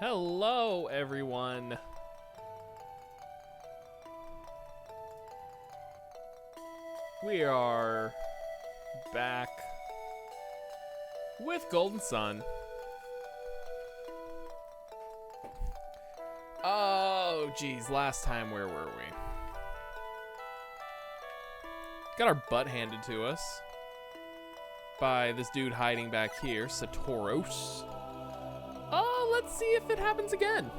Hello, everyone. We are back with Golden Sun. Oh, geez. Last time, where were we? Got our butt handed to us by this dude hiding back here, Saturos. Oh, let's see if it happens again.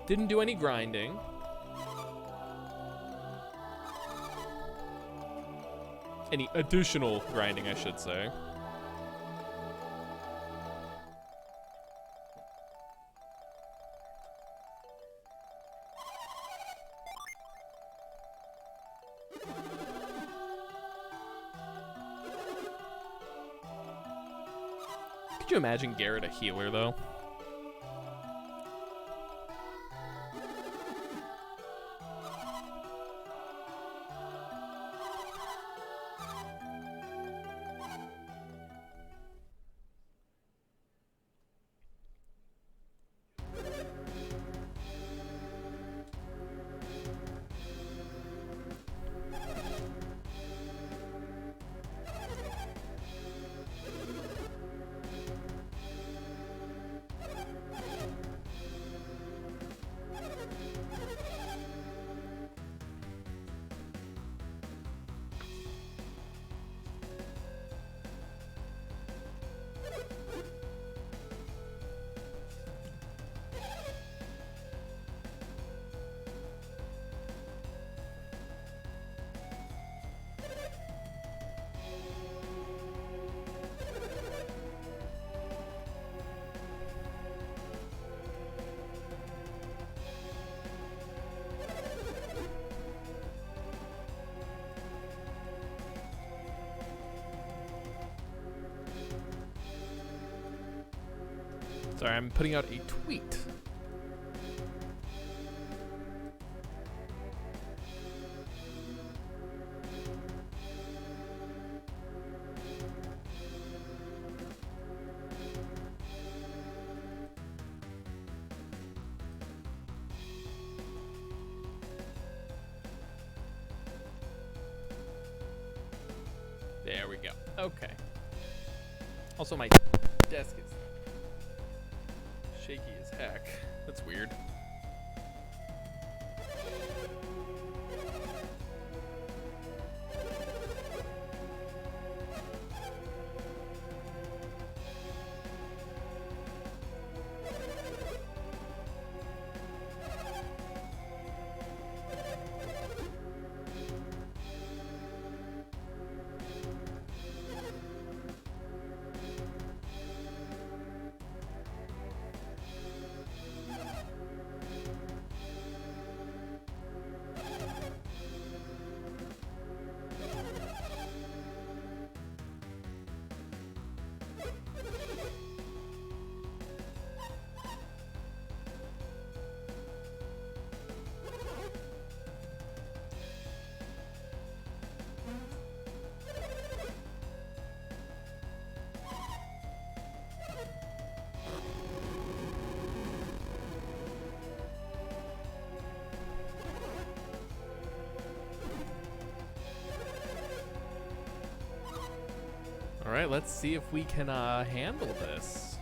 Didn't do any grinding. Any additional grinding, I should say. Could you imagine Garrett a healer, though? Sorry, I'm putting out a tweet. There we go. Okay. Also, my desk is shaky as heck. That's weird. Alright, let's see if we can handle this.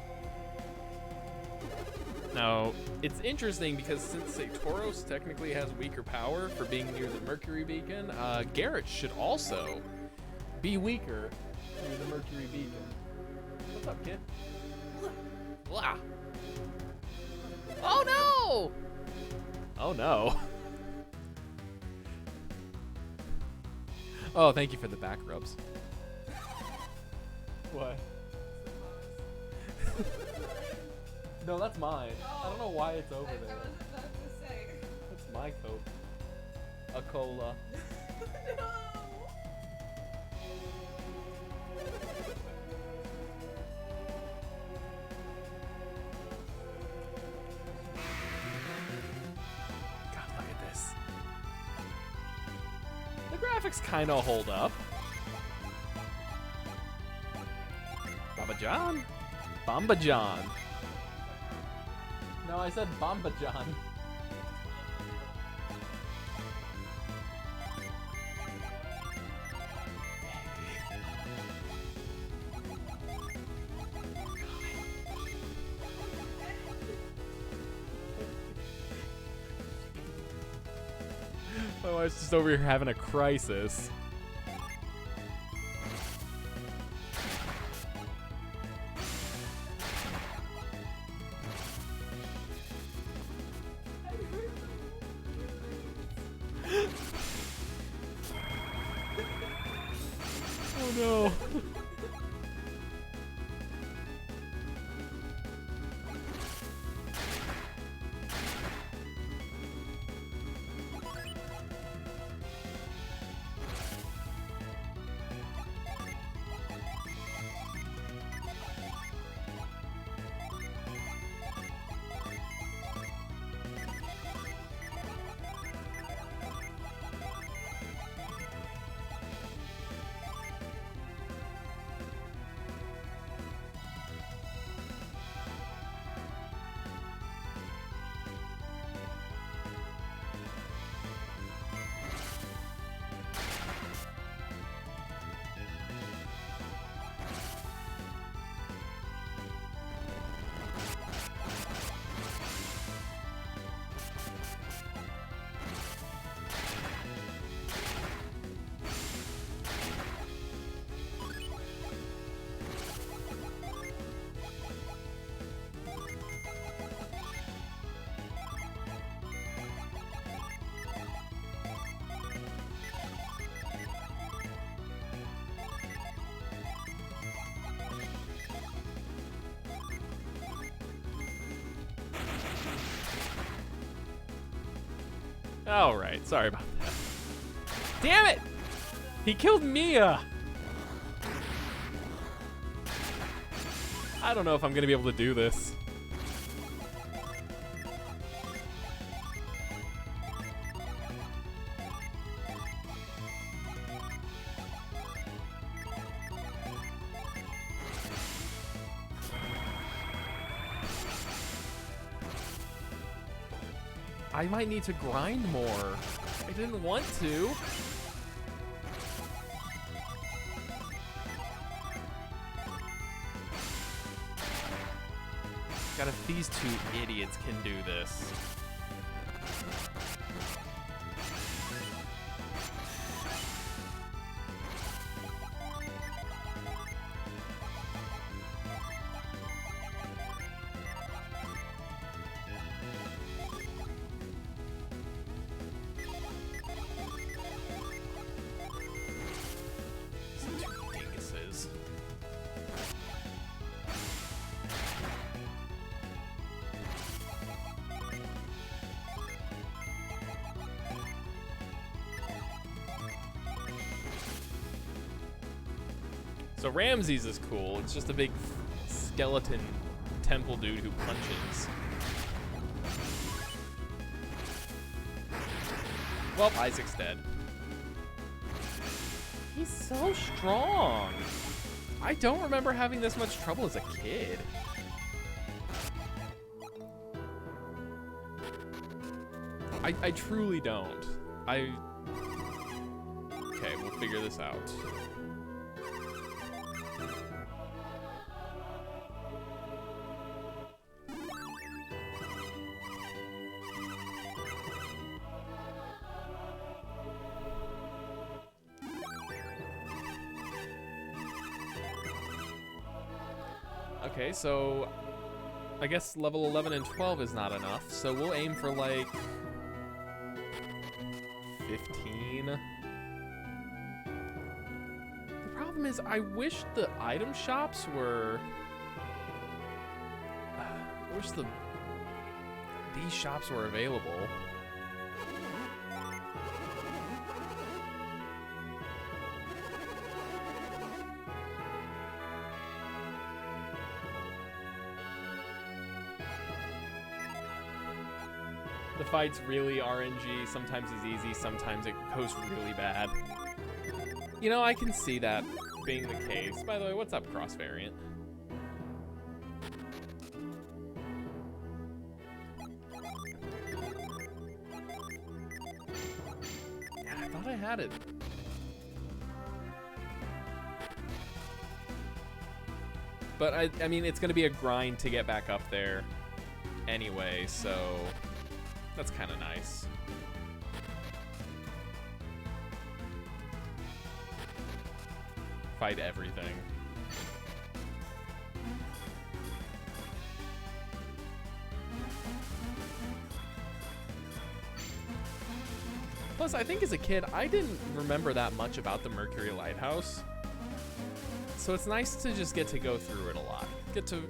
Now, it's interesting because since Saturos technically has weaker power for being near the Mercury beacon, Garrett should also be weaker near the Mercury beacon. What's up, kid? Blah. Oh no! Oh no. Oh, thank you for the back rubs. What? No, that's mine. I don't know why it's over there. I was about to say. That's my Coke. A cola. No! God, look at this. The graphics kind of hold up. John? Bomba John. No, I said Bomba John. My wife's just over here having a crisis. Oh no. All right, sorry about that. Damn it! He killed Mia! I don't know if I'm gonna be able to do this. I might need to grind more. I didn't want to. God, if these two idiots can do this. So Ramses is cool. It's just a big skeleton temple dude who punches. Well, Isaac's dead. He's so strong. I don't remember having this much trouble as a kid. I truly don't. Okay, we'll figure this out. Okay, so I guess level 11 and 12 is not enough, so we'll aim for like 15. The problem is I wish the item shops were... I wish these shops were available. The fight's really RNG. Sometimes it's easy, sometimes it goes really bad. You know, I can see that being the case. By the way, what's up, Cross Variant? thought I had it. But I mean, it's gonna be a grind to get back up there anyway, so that's kind of nice. Fight everything. Plus, I think as a kid, I didn't remember that much about the Mercury Lighthouse. So it's nice to just get to go through it a lot. Get to,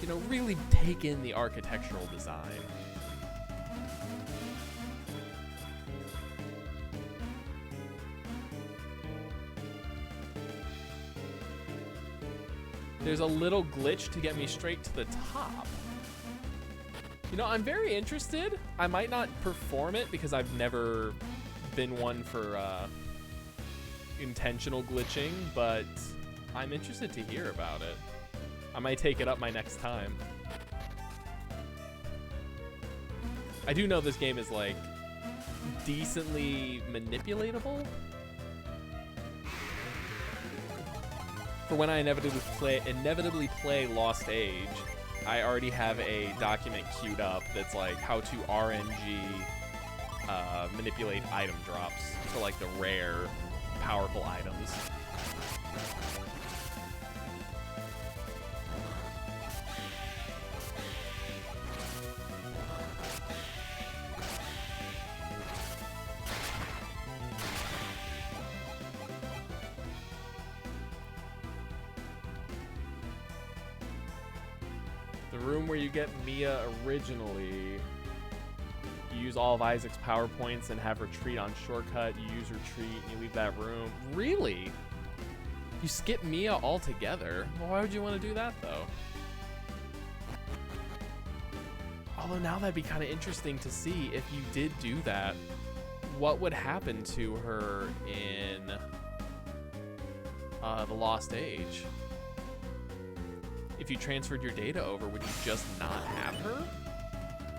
you know, really take in the architectural design. There's a little glitch to get me straight to the top. You know, I'm very interested. I might not perform it because I've never been one for intentional glitching, but I'm interested to hear about it. I might take it up my next time. I do know this game is like decently manipulatable. For when I inevitably play Lost Age, I already have a document queued up that's like how to RNG manipulate item drops for like the rare, powerful items. The room where you get Mia originally, you use all of Isaac's power points and have retreat on shortcut. You use retreat and you leave that room. Really? You skip Mia altogether? Well, why would you want to do that though? Although now that'd be kind of interesting to see if you did do that, what would happen to her in the Lost Age? If you transferred your data over, would you just not have her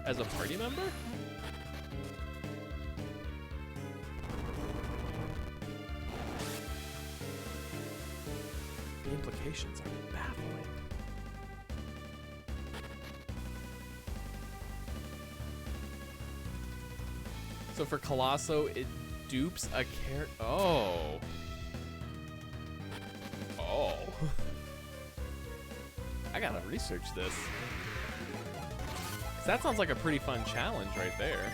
as a party member? The implications are baffling. So for Colosso, it dupes a character. Oh. Oh. I gotta research this. 'Cause that sounds like a pretty fun challenge right there.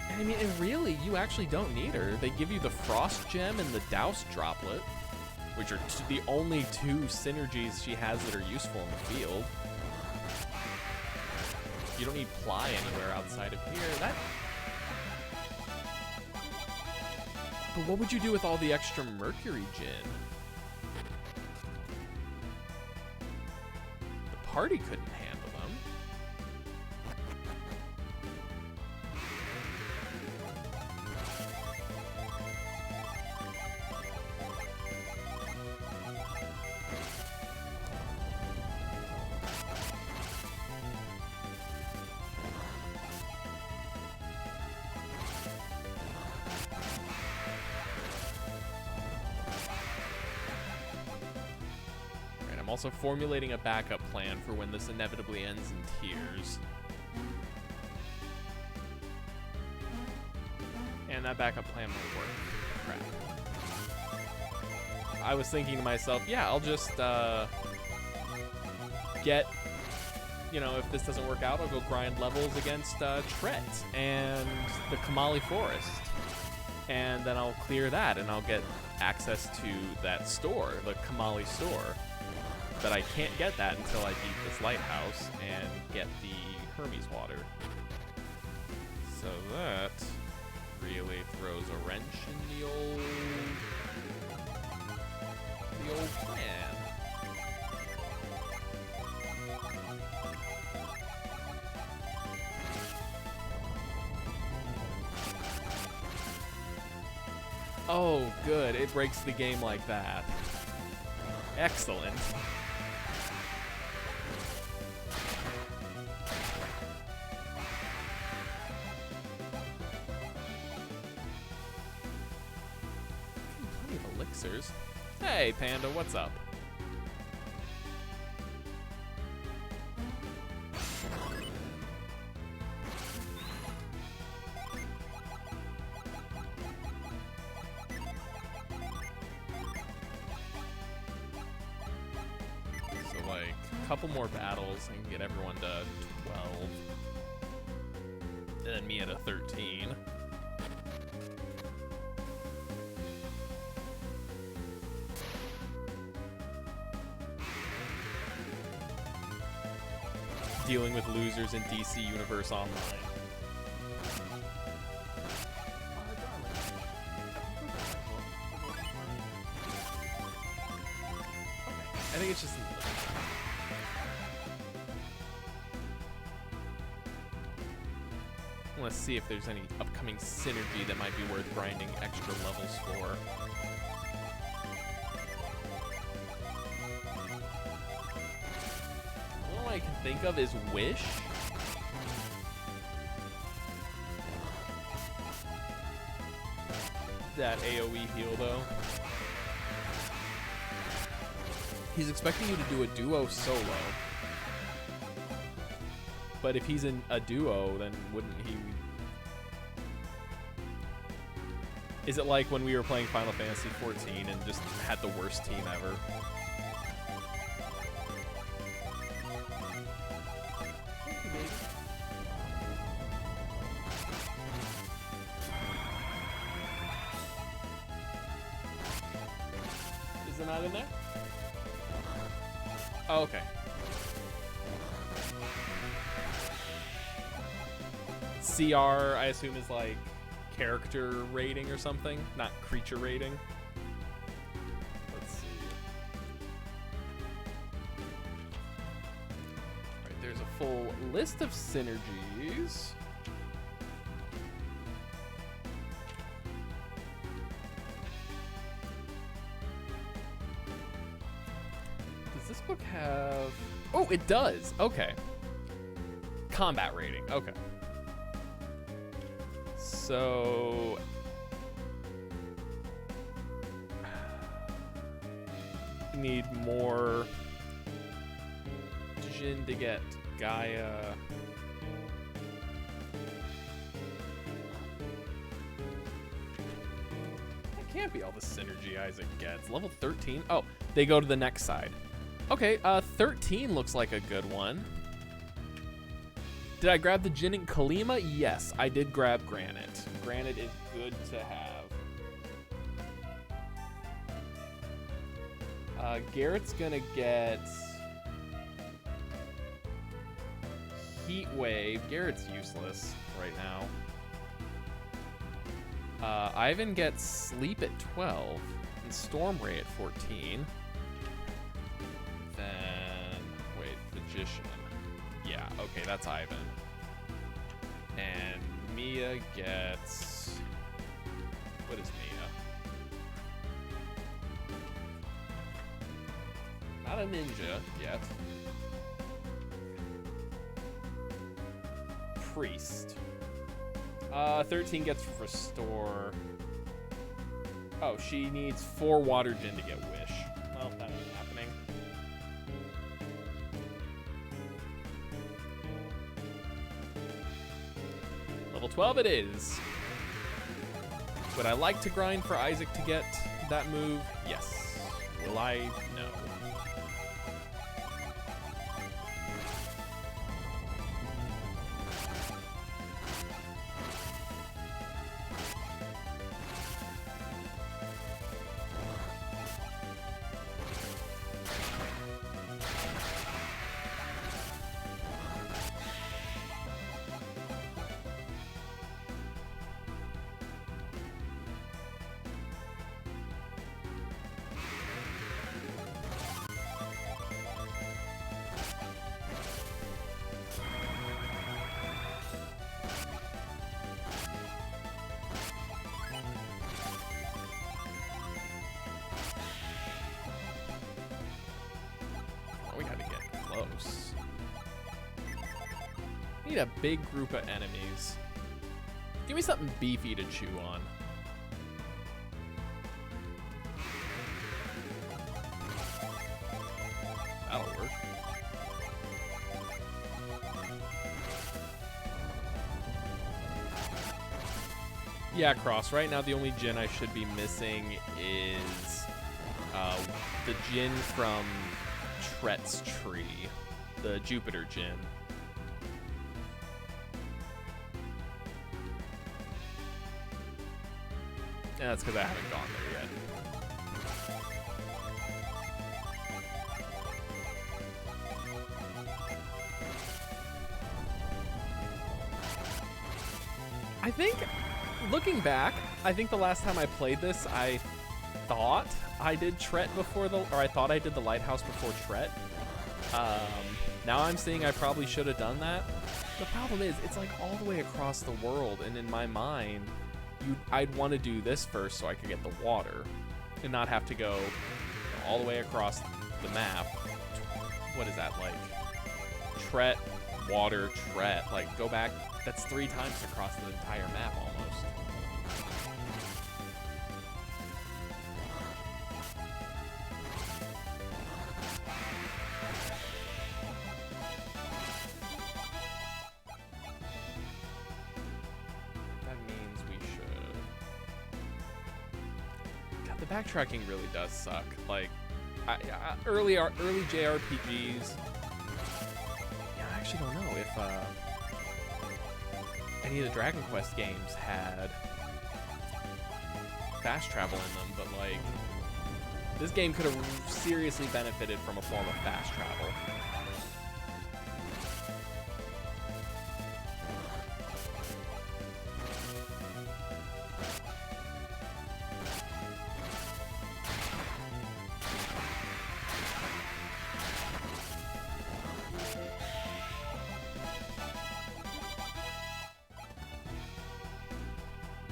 And I mean, and really, you actually don't need her. They give you the Frost Gem and the Douse Droplet, which are the only two synergies she has that are useful in the field. You don't need Ply anywhere outside of here. But what would you do with all the extra Mercury Gin? The party couldn't handle them. I'm also formulating a backup plan for when this inevitably ends in tears. And that backup plan won't work. Crap. I was thinking to myself, yeah, I'll just get, you know, if this doesn't work out, I'll go grind levels against Tret and the Camelot Forest. And then I'll clear that and I'll get access to that store, the Camelot store. But I can't get that until I beat this lighthouse and get the Hermes water. So that really throws a wrench in the old plan. Oh, good. It breaks the game like that. Excellent. elixirs. Hey, Panda, what's up? So, like, a couple more battles and get everyone to 12. And then me at a 13. Dealing with losers in DC Universe Online. I think it's just... Let's see if there's any upcoming synergy that might be worth grinding extra levels for. All I can think of is Wish. That AoE heal, though. He's expecting you to do a duo solo. But if he's in a duo, then wouldn't he... Is it like when we were playing Final Fantasy XIV and just had the worst team ever? Is it not in there? Oh, okay. CR, I assume, is like character rating or something, not creature rating. Let's see. All right, there's a full list of synergies. Does this book have... Oh, it does. Okay. Combat rating. Okay. So... need more Jin to get Gaia. That can't be all the synergy Isaac gets. Level 13? Oh, they go to the next side. Okay, 13 looks like a good one. Did I grab the Jin and Kolima? Yes, I did grab Granite. Granite is good to have. Garrett's gonna get Heat Wave. Garrett's useless right now. Ivan gets Sleep at 12 and Storm Ray at 14. Then, wait, Magician. Yeah, okay, that's Ivan. And Mia gets... What is Mia? Not a ninja yet. Priest. 13 gets Restore. Oh, she needs 4 Water Gin to get Wish. Well, that ain't happening. Level 12 it is. Would I like to grind for Isaac to get that move? Yes. Will I? No. Need a big group of enemies. Give me something beefy to chew on. Yeah, Cross. Right now, the only gin I should be missing is the gin from Tret's tree, the Jupiter gin. Yeah, that's because I haven't gone there yet. I think, looking back, I think the last time I played this, I thought I did Tret before I thought I did the Lighthouse before Tret. Now I'm seeing I probably should have done that. The problem is, it's like all the way across the world, and in my mind, I'd want to do this first so I could get the water, and not have to go all the way across the map. What is that, like? Tret, water, Tret. Like, go back. That's 3 times across the entire map, almost. That means we should... God, the backtracking really does suck. Like, early JRPGs... Yeah, I actually don't know if... any of the Dragon Quest games had fast travel in them, but like this game could have seriously benefited from a form of fast travel.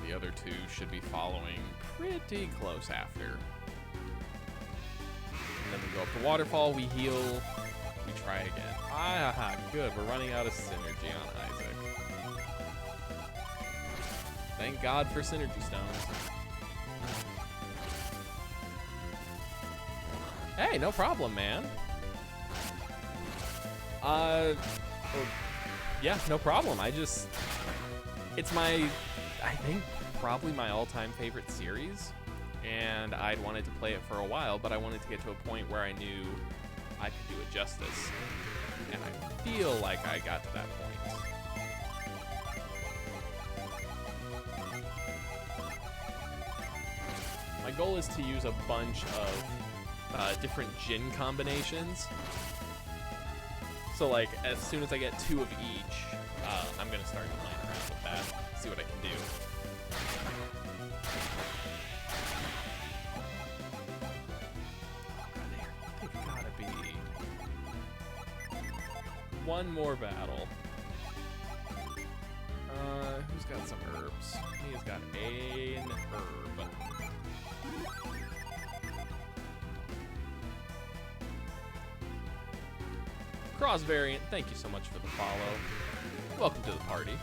The other 2 should be following pretty close after. And then we go up the waterfall, we heal, we try again. Ah, good, we're running out of synergy on Isaac. Thank God for synergy stones. Hey, no problem, man. Yeah, no problem. It's my, I think, probably my all-time favorite series, and I'd wanted to play it for a while, but I wanted to get to a point where I knew I could do it justice, and I feel like I got to that point. My goal is to use a bunch of different gin combinations, so like as soon as I get 2 of each, I'm gonna start playing around with that, see what I can do. One more battle. Who's got some herbs? He has got an herb. Cross variant, thank you so much for the follow. Welcome to the party.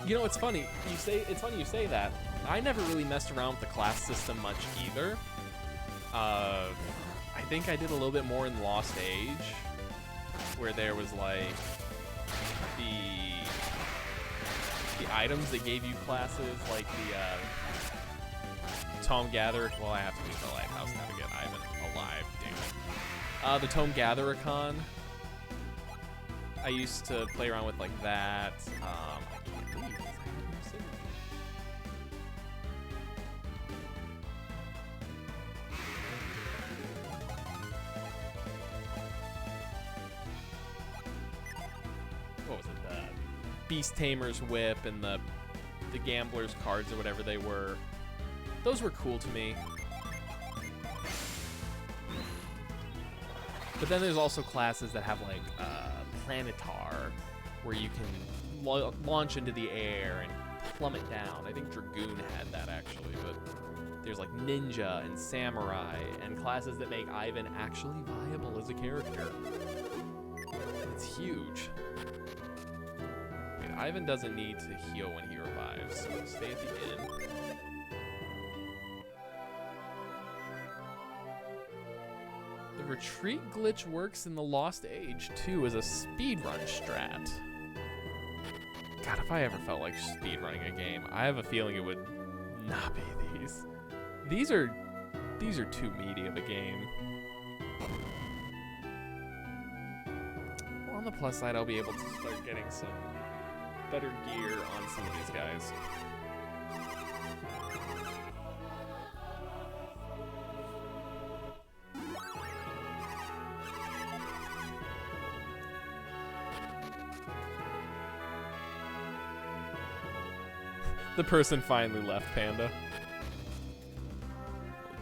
You know, it's funny you say that. I never really messed around with the class system much either. I think I did a little bit more in Lost Age, where there was like the items that gave you classes, like the Tome Gatherer. Well, I have to leave the lighthouse now to get Ivan alive. Damn it. The Tome Gatherer con. I used to play around with like that. I can't believe this. I have no synergy. What was it? The Beast Tamer's Whip and the Gambler's cards or whatever they were. Those were cool to me. But then there's also classes that have like Planetar, where you can launch into the air and plummet down. I think Dragoon had that actually, but there's like Ninja and Samurai and classes that make Ivan actually viable as a character. It's huge. I mean, Ivan doesn't need to heal when he revives, so stay at the inn. The retreat glitch works in the Lost Age too as a speedrun strat. God, if I ever felt like speedrunning a game, I have a feeling it would not be these. These are too meaty of a game. Well, on the plus side, I'll be able to start getting some better gear on some of these guys. The person finally left, Panda.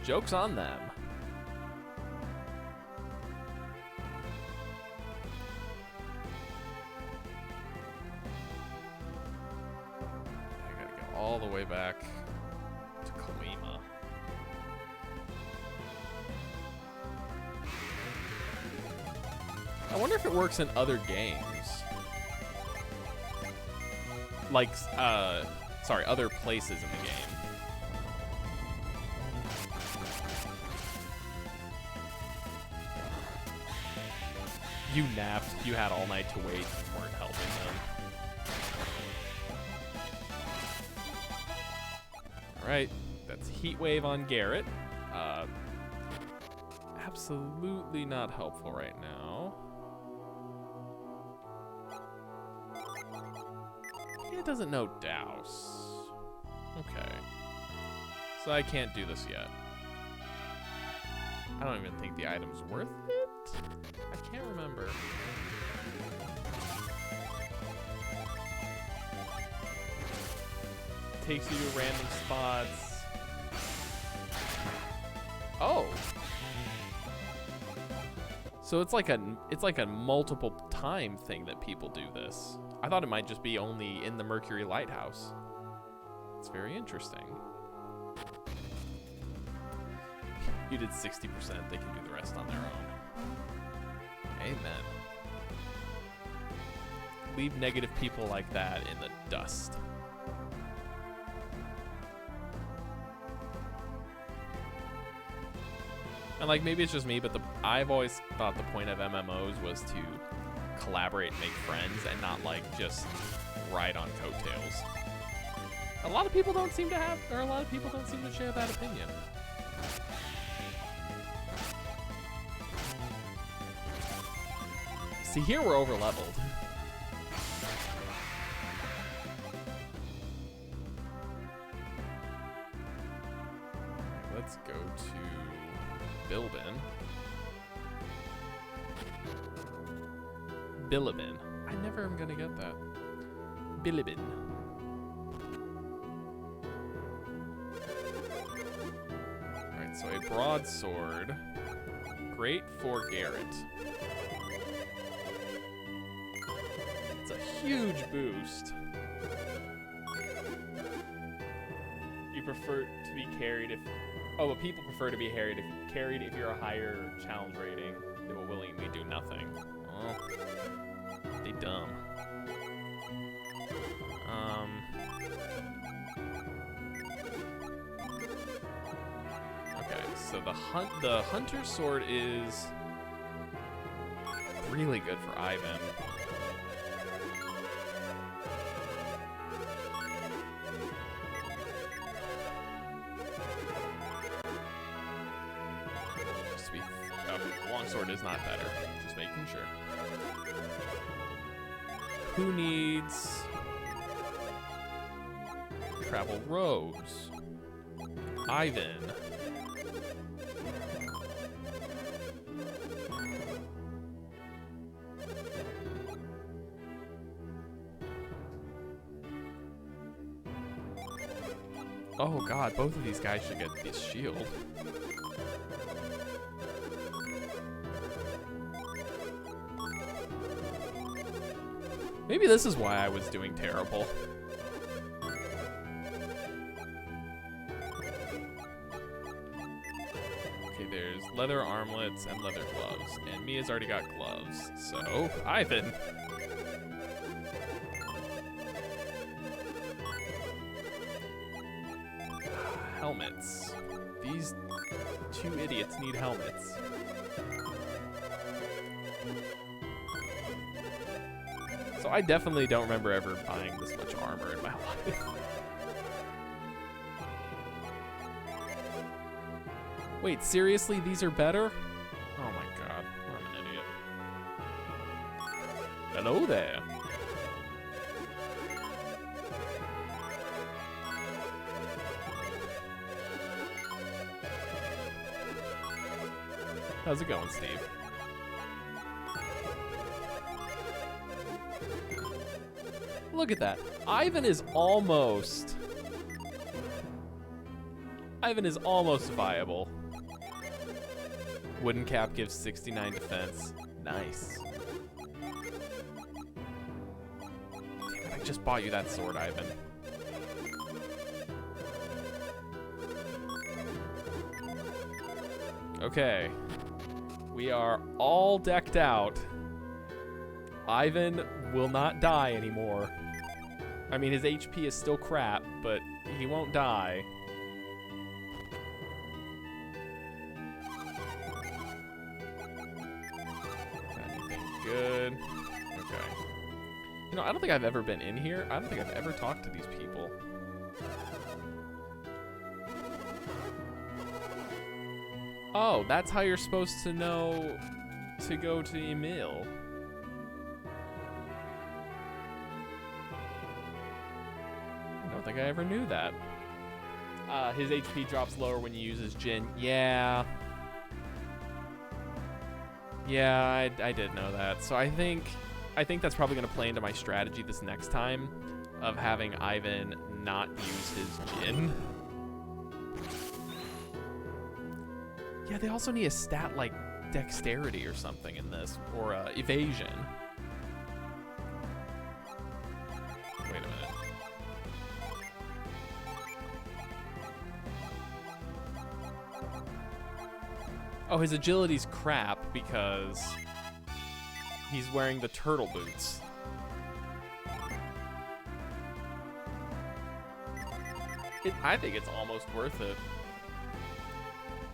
Joke's on them. I gotta go all the way back to Kolima. I wonder if it works in other games. Like, sorry, other places in the game. You napped. You had all night to wait. You weren't helping them. Alright, that's Heat Wave on Garrett. Absolutely not helpful right now. It doesn't know Douse. Okay. So I can't do this yet. I don't even think the item's worth it. I can't remember. Takes you to random spots. Oh. So it's like a multiple time thing that people do this. I thought it might just be only in the Mercury Lighthouse. It's very interesting. You did 60%, they can do the rest on their own. Amen. Leave negative people like that in the dust. And like, maybe it's just me, but I've always thought the point of MMOs was to collaborate and make friends and not like just ride on coattails. A lot of people don't seem to share that opinion. See, here we're over leveled. Let's go to Bilbin. Bilibin. I never am gonna get that. Bilibin. Alright, so a broadsword. Great for Garrett. It's a huge boost. You prefer to be carried if... Oh, but people prefer to be carried if you're a higher challenge rating. They will willingly do nothing. Oh. They dumb. Okay, so the hunter's sword is really good for Ivan. Just to be okay, longsword is not better. Just making sure. Who needs travel roads? Ivan. Oh god, both of these guys should get this shield. Maybe this is why I was doing terrible. Okay, there's leather armlets and leather gloves. And Mia's already got gloves. So, Ivan. Helmets. These two idiots need helmets. So I definitely don't remember ever buying this much armor in my life. Wait, seriously? These are better? Oh my god, I'm an idiot. Hello there. How's it going, Steve? Look at that. Ivan is almost viable. Wooden cap gives 69 defense. Nice. Damn it, I just bought you that sword, Ivan. Okay. We are all decked out. Ivan will not die anymore. I mean, his HP is still crap, but he won't die. Anything good? Okay. You know, I don't think I've ever been in here. I don't think I've ever talked to these people. Oh, that's how you're supposed to know to go to Emil. I don't think I ever knew that. His HP drops lower when you use his Jin. Yeah. Yeah, I did know that. So I think that's probably going to play into my strategy this next time of having Ivan not use his Jin. Yeah, they also need a stat like dexterity or something in this, or evasion. Wait a minute. Oh, his agility's crap because he's wearing the turtle boots. I think it's almost worth it.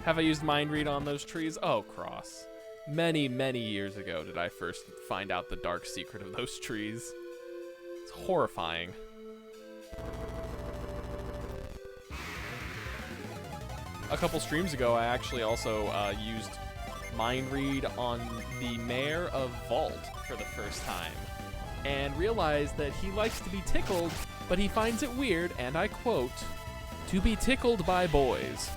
Have I used mind read on those trees? Oh, cross. Many, many years ago did I first find out the dark secret of those trees. It's horrifying. A couple streams ago, I actually also used mind read on the mayor of Vault for the first time, and realized that he likes to be tickled, but he finds it weird, and I quote, "to be tickled by boys."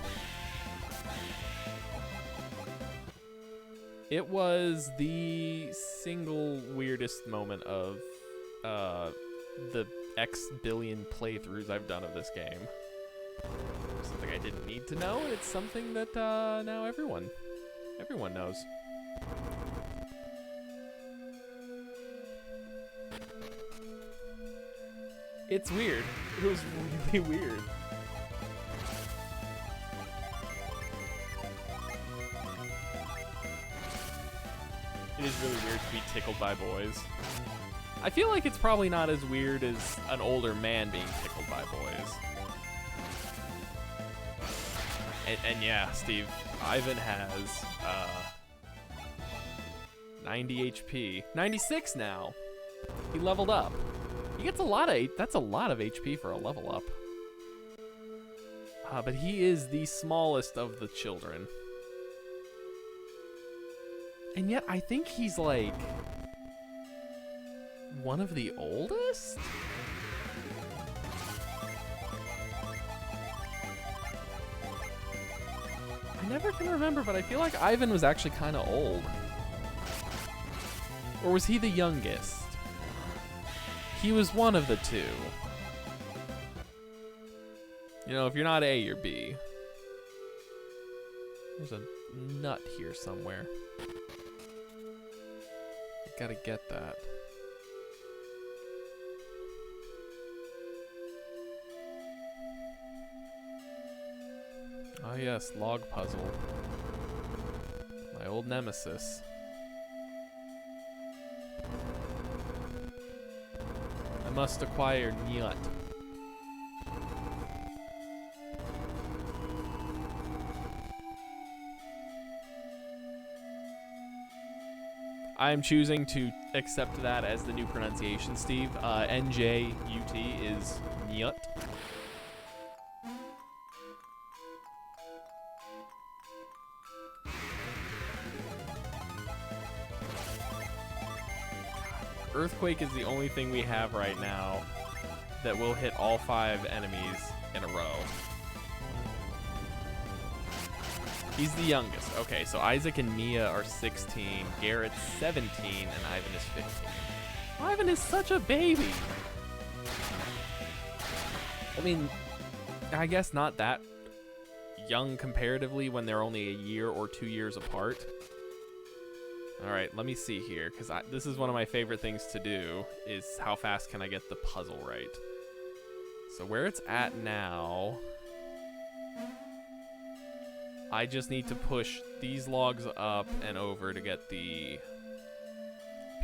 It was the single weirdest moment of the X billion playthroughs I've done of this game. Something I didn't need to know, and it's something that now everyone knows. It's weird. It was really weird. It is really weird to be tickled by boys. I feel like it's probably not as weird as an older man being tickled by boys. And yeah, Steve, Ivan has 90 HP. 96 now. He leveled up. He gets that's a lot of HP for a level up. But he is the smallest of the children. And yet, I think he's like one of the oldest? I never can remember, but I feel like Ivan was actually kind of old. Or was he the youngest? He was one of the two. You know, if you're not A, you're B. There's a nut here somewhere. Gotta get that. Oh yes, log puzzle. My old nemesis. I must acquire Nyut. I'm choosing to accept that as the new pronunciation, Steve. NJUT is Nyut. Earthquake is the only thing we have right now that will hit all 5 enemies in a row. He's the youngest. Okay, so Isaac and Mia are 16, Garrett's 17, and Ivan is 15. Ivan is such a baby. I mean, I guess not that young comparatively when they're only a year or 2 years apart. All right, let me see here, because this is one of my favorite things to do, is how fast can I get the puzzle right. So where it's at now, I just need to push these logs up and over to get the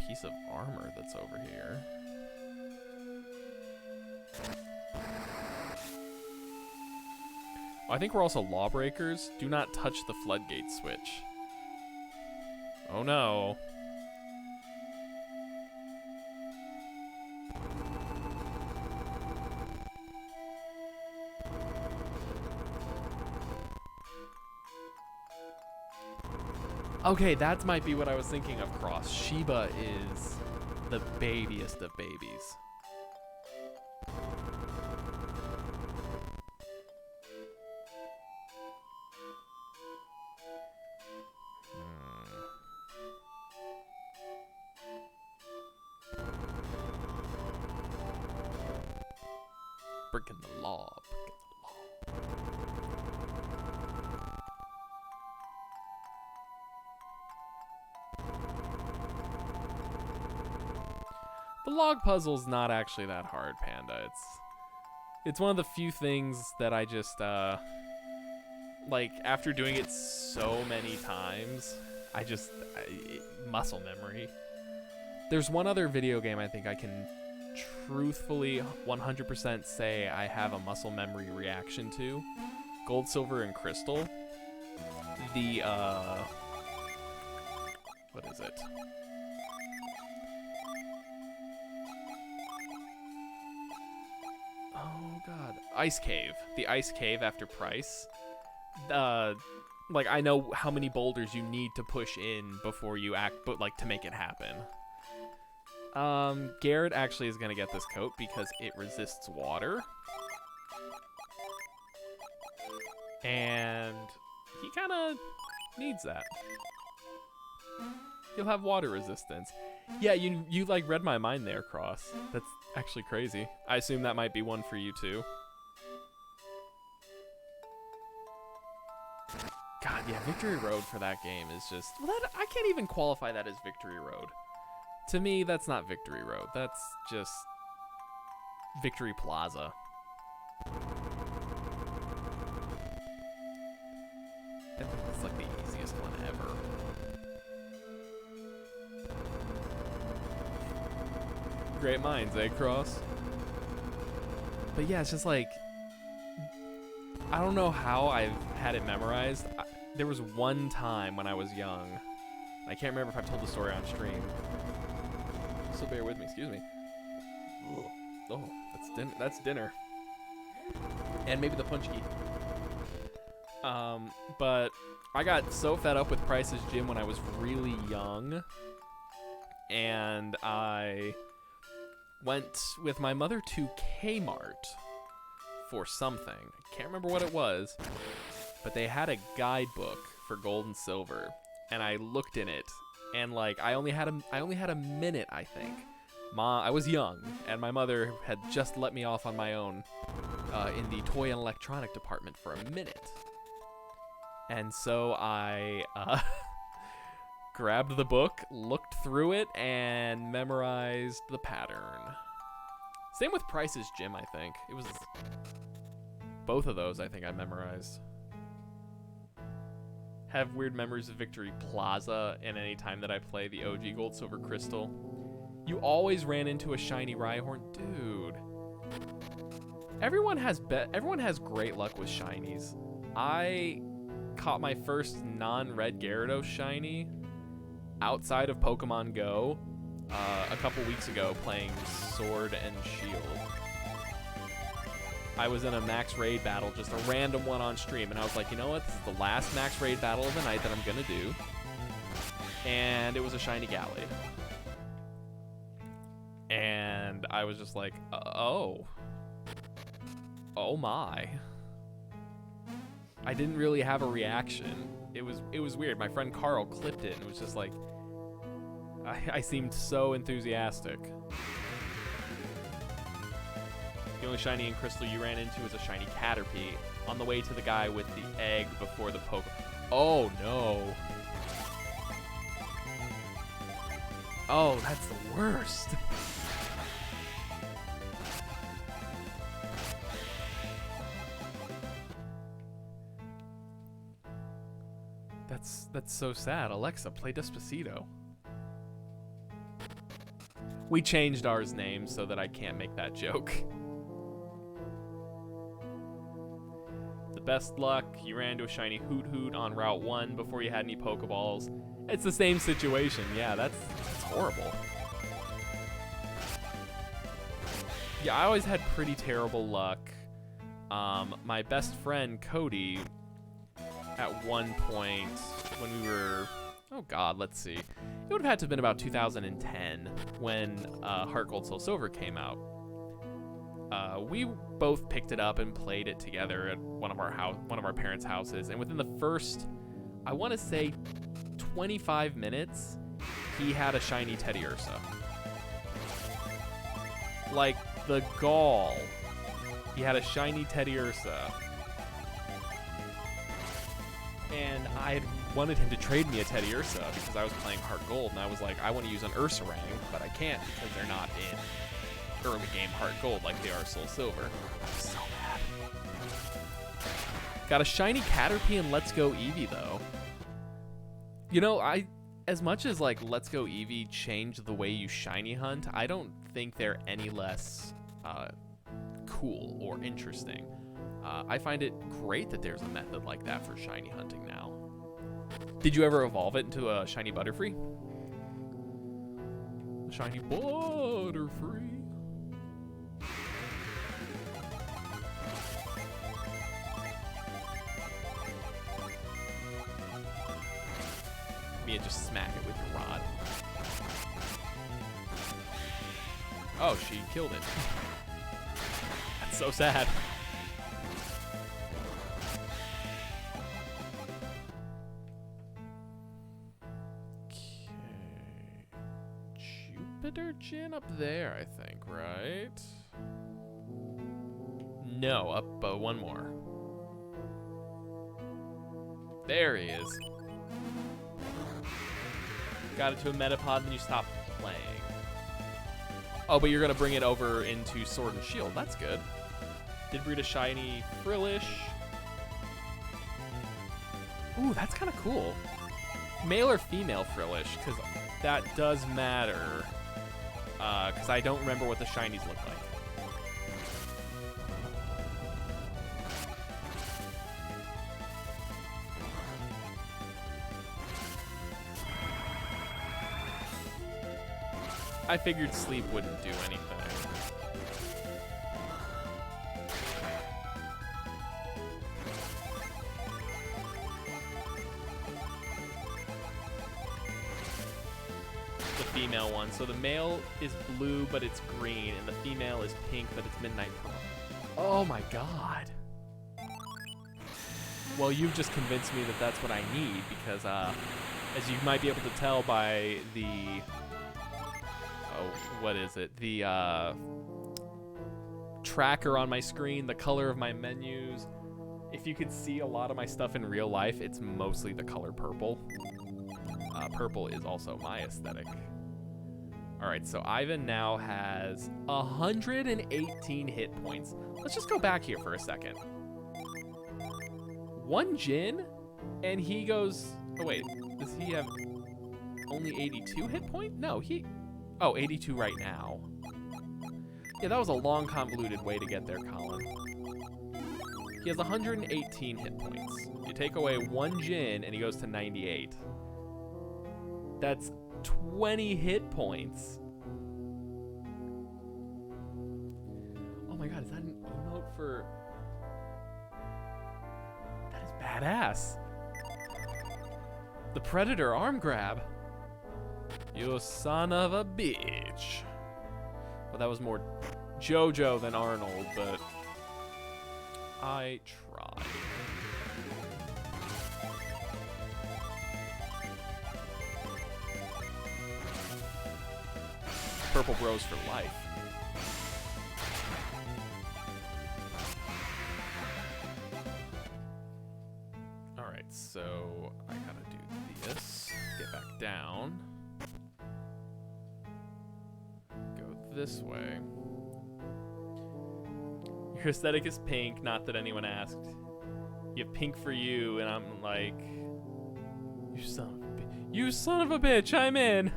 piece of armor that's over here. Oh, I think we're also lawbreakers. Do not touch the floodgate switch. Oh no. Okay, that might be what I was thinking of, Cross. Sheba is the babiest of babies. Breaking the law. The log puzzle's not actually that hard, Panda. It's one of the few things that I just like after doing it so many times, muscle memory. There's one other video game I think I can truthfully 100% say I have a muscle memory reaction to. Gold, Silver, and Crystal. The what is it? Oh god, Ice Cave. The Ice Cave after Price. Like I know how many boulders you need to push in before you act, but like to make it happen. Garrett actually is gonna get this coat because it resists water. And he kinda needs that. He'll have water resistance. Yeah, you like read my mind there, Cross. That's actually crazy. I assume that might be one for you too. God, yeah, Victory Road for that game is just... Well, I can't even qualify that as Victory Road. To me, that's not Victory Road. That's just Victory Plaza. I think it's like the easiest one ever. Great minds, eh, Cross? But yeah, it's just like... I don't know how I've had it memorized. There was one time when I was young. I can't remember if I've told the story on stream. So bear with me, excuse me. Oh, that's dinner. And maybe the punch key. But I got so fed up with Price's Gym when I was really young. And I went with my mother to Kmart for something. I can't remember what it was, but they had a guidebook for Gold and Silver, and I looked in it, and like I only had a minute, I think. I was young, and my mother had just let me off on my own in the toy and electronic department for a minute, and so I grabbed the book, looked through it, and memorized the pattern. Same with Price's Gym, I think. It was both of those I think I memorized. Have weird memories of Victory Plaza and any time that I play the OG Gold, Silver, Crystal. You always ran into a shiny Rhyhorn. Dude. Everyone has great luck with shinies. I caught my first non-red Gyarados shiny outside of Pokemon Go a couple weeks ago playing Sword and Shield. I was in a max raid battle, just a random one on stream, and I was like, you know what? This is the last max raid battle of the night that I'm gonna do. And it was a shiny Gallade. And I was just like, oh my. I didn't really have a reaction. It was weird. My friend Carl clipped it and was just like, I seemed so enthusiastic. The only shiny and crystal you ran into was a shiny Caterpie on the way to the guy with the egg before the poke. Oh no. Oh, that's the worst. That's so sad. Alexa, play Despacito. We changed ours name so that I can't make that joke. The best luck, you ran into a shiny Hoot Hoot on Route 1 before you had any Pokeballs. It's the same situation. Yeah, that's horrible. Yeah, I always had pretty terrible luck. My best friend, Cody, at one point when we were, oh god, let's see. It would have had to have been about 2010 when Heart Gold Soul Silver came out. We both picked it up and played it together at one of our parents' houses, and within the first, I want to say, 25 minutes, he had a shiny Teddiursa. Like, the gall. He had a shiny Teddiursa. And I had wanted him to trade me a Teddiursa because I was playing Heart Gold, and I was like, I want to use an Ursaring, but I can't because they're not in early game Heart Gold like they are Soul Silver. I'm so mad. Got a shiny Caterpie in Let's Go Eevee, though. You know, as much as like Let's Go Eevee changed the way you shiny hunt, I don't think they're any less cool or interesting. I find it great that there's a method like that for shiny hunting now. Did you ever evolve it into a shiny Butterfree? A shiny Butterfree. Mia, just smack it with your rod. Oh, she killed it. That's so sad. Jupiter Gin up there, I think, right? No, up one more. There he is. Got it to a Metapod, then you stop playing. Oh, but you're gonna bring it over into Sword and Shield. That's good. Did breed a shiny Frillish. Ooh, that's kind of cool. Male or female Frillish, because that does matter. Because I don't remember what the shinies look like. I figured sleep wouldn't do anything. The female one. So the male is blue, but it's green, and the female is pink, but it's midnight purple. Oh my god. Well, you've just convinced me that that's what I need, because as you might be able to tell by the... what is it? The tracker on my screen, the color of my menus. If you could see a lot of my stuff in real life, it's mostly the color purple. Purple is also my aesthetic. All right, so Ivan now has 118 hit points. Let's just go back here for a second. One Jin, and he goes... Oh, wait. Does he have only 82 hit points? No, he... Oh, 82 right now. Yeah, that was a long, convoluted way to get there, Colin. He has 118 hit points. You take away one Jin, and he goes to 98. That's 20 hit points. Oh my god, is that an emote for... That is badass. The Predator arm grab. You son of a bitch. Well, that was more JoJo than Arnold, but I tried. Purple bros for life. Alright, so I gotta do this. Get back down. Go this way. Your aesthetic is pink, not that anyone asked. You have pink for you, and I'm like, you son of a bitch, I'm in.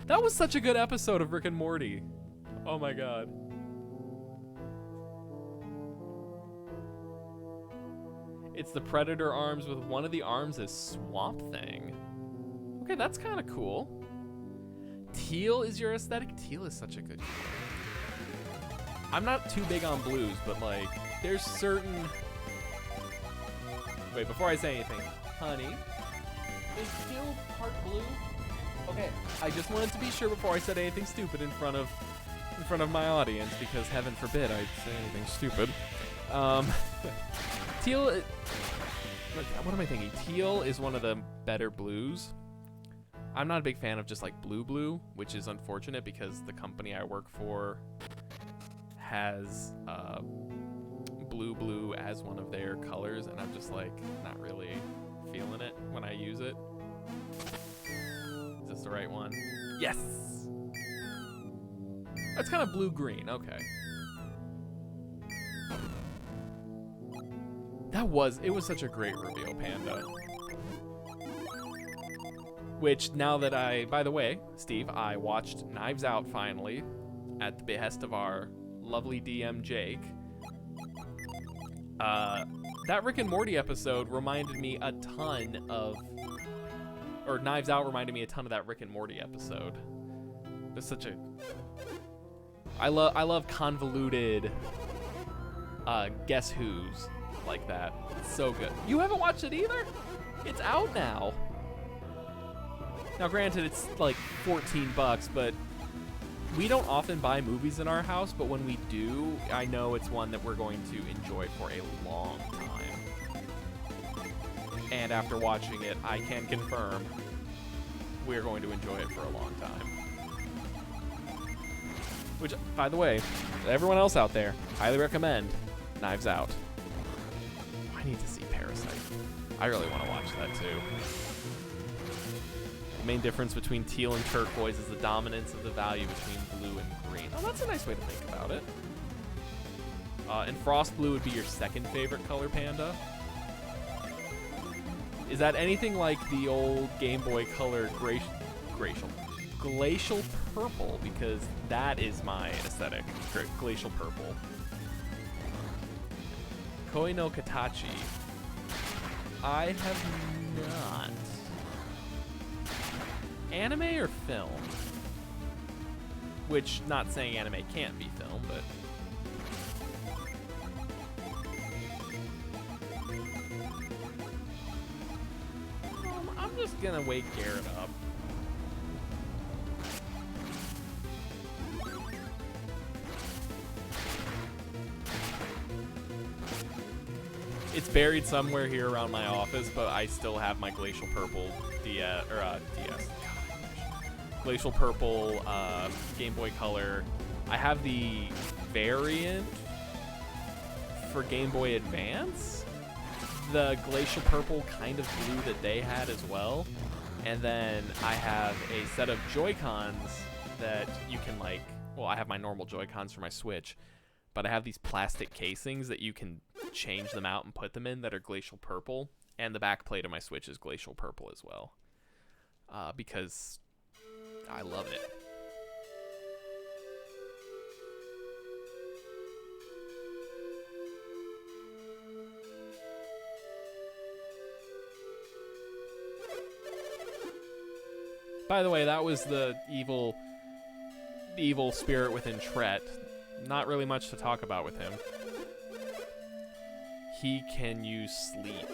That was such a good episode of Rick and Morty. Oh my god. It's the Predator arms with one of the arms as Swamp Thing. Okay, that's kind of cool. Teal is your aesthetic? Teal is such a good color. I'm not too big on blues, but like, there's certain... Wait, before I say anything, honey, is teal part blue? Okay, I just wanted to be sure before I said anything stupid in front of my audience, because heaven forbid I say anything stupid. Teal, what am I thinking? Teal is one of the better blues. I'm not a big fan of just like blue, which is unfortunate because the company I work for has blue as one of their colors, and I'm just like not really feeling it when I use it. Is this the right one? Yes! That's kind of blue-green, okay. It was such a great reveal, Panda. Which, now that by the way, Steve, I watched Knives Out finally at the behest of our lovely DM, Jake. That Rick and Morty episode reminded me a ton of... Or Knives Out reminded me a ton of that Rick and Morty episode. It's such a... I love convoluted guess who's like that. It's so good. You haven't watched it either? It's out now. Now granted, it's like $14, but we don't often buy movies in our house, but when we do, I know it's one that we're going to enjoy for a long time. And after watching it, I can confirm we're going to enjoy it for a long time. Which, by the way, everyone else out there, highly recommend Knives Out. I need to see Parasite. I really want to watch that too. The main difference between teal and turquoise is the dominance of the value between blue and green. Oh, that's a nice way to think about it. And frost blue would be your second favorite color, Panda. Is that anything like the old Game Boy Color glacial purple? Because that is my aesthetic, glacial purple. Koi no Katachi. I have not. Anime or film? Which, not saying anime can't be film, but... I'm just gonna wake Garrett up. It's buried somewhere here around my office, but I still have my glacial purple glacial purple Game Boy Color. I have the variant for Game Boy Advance, the glacial purple kind of blue that they had as well, and then I have a set of Joy-Cons that you can like, well, I have my normal Joy-Cons for my Switch, but I have these plastic casings that you can change them out and put them in that are glacial purple, and the back plate of my Switch is glacial purple as well, because I love it. By the way, that was the evil spirit within Tret. Not really much to talk about with him. He can use sleep.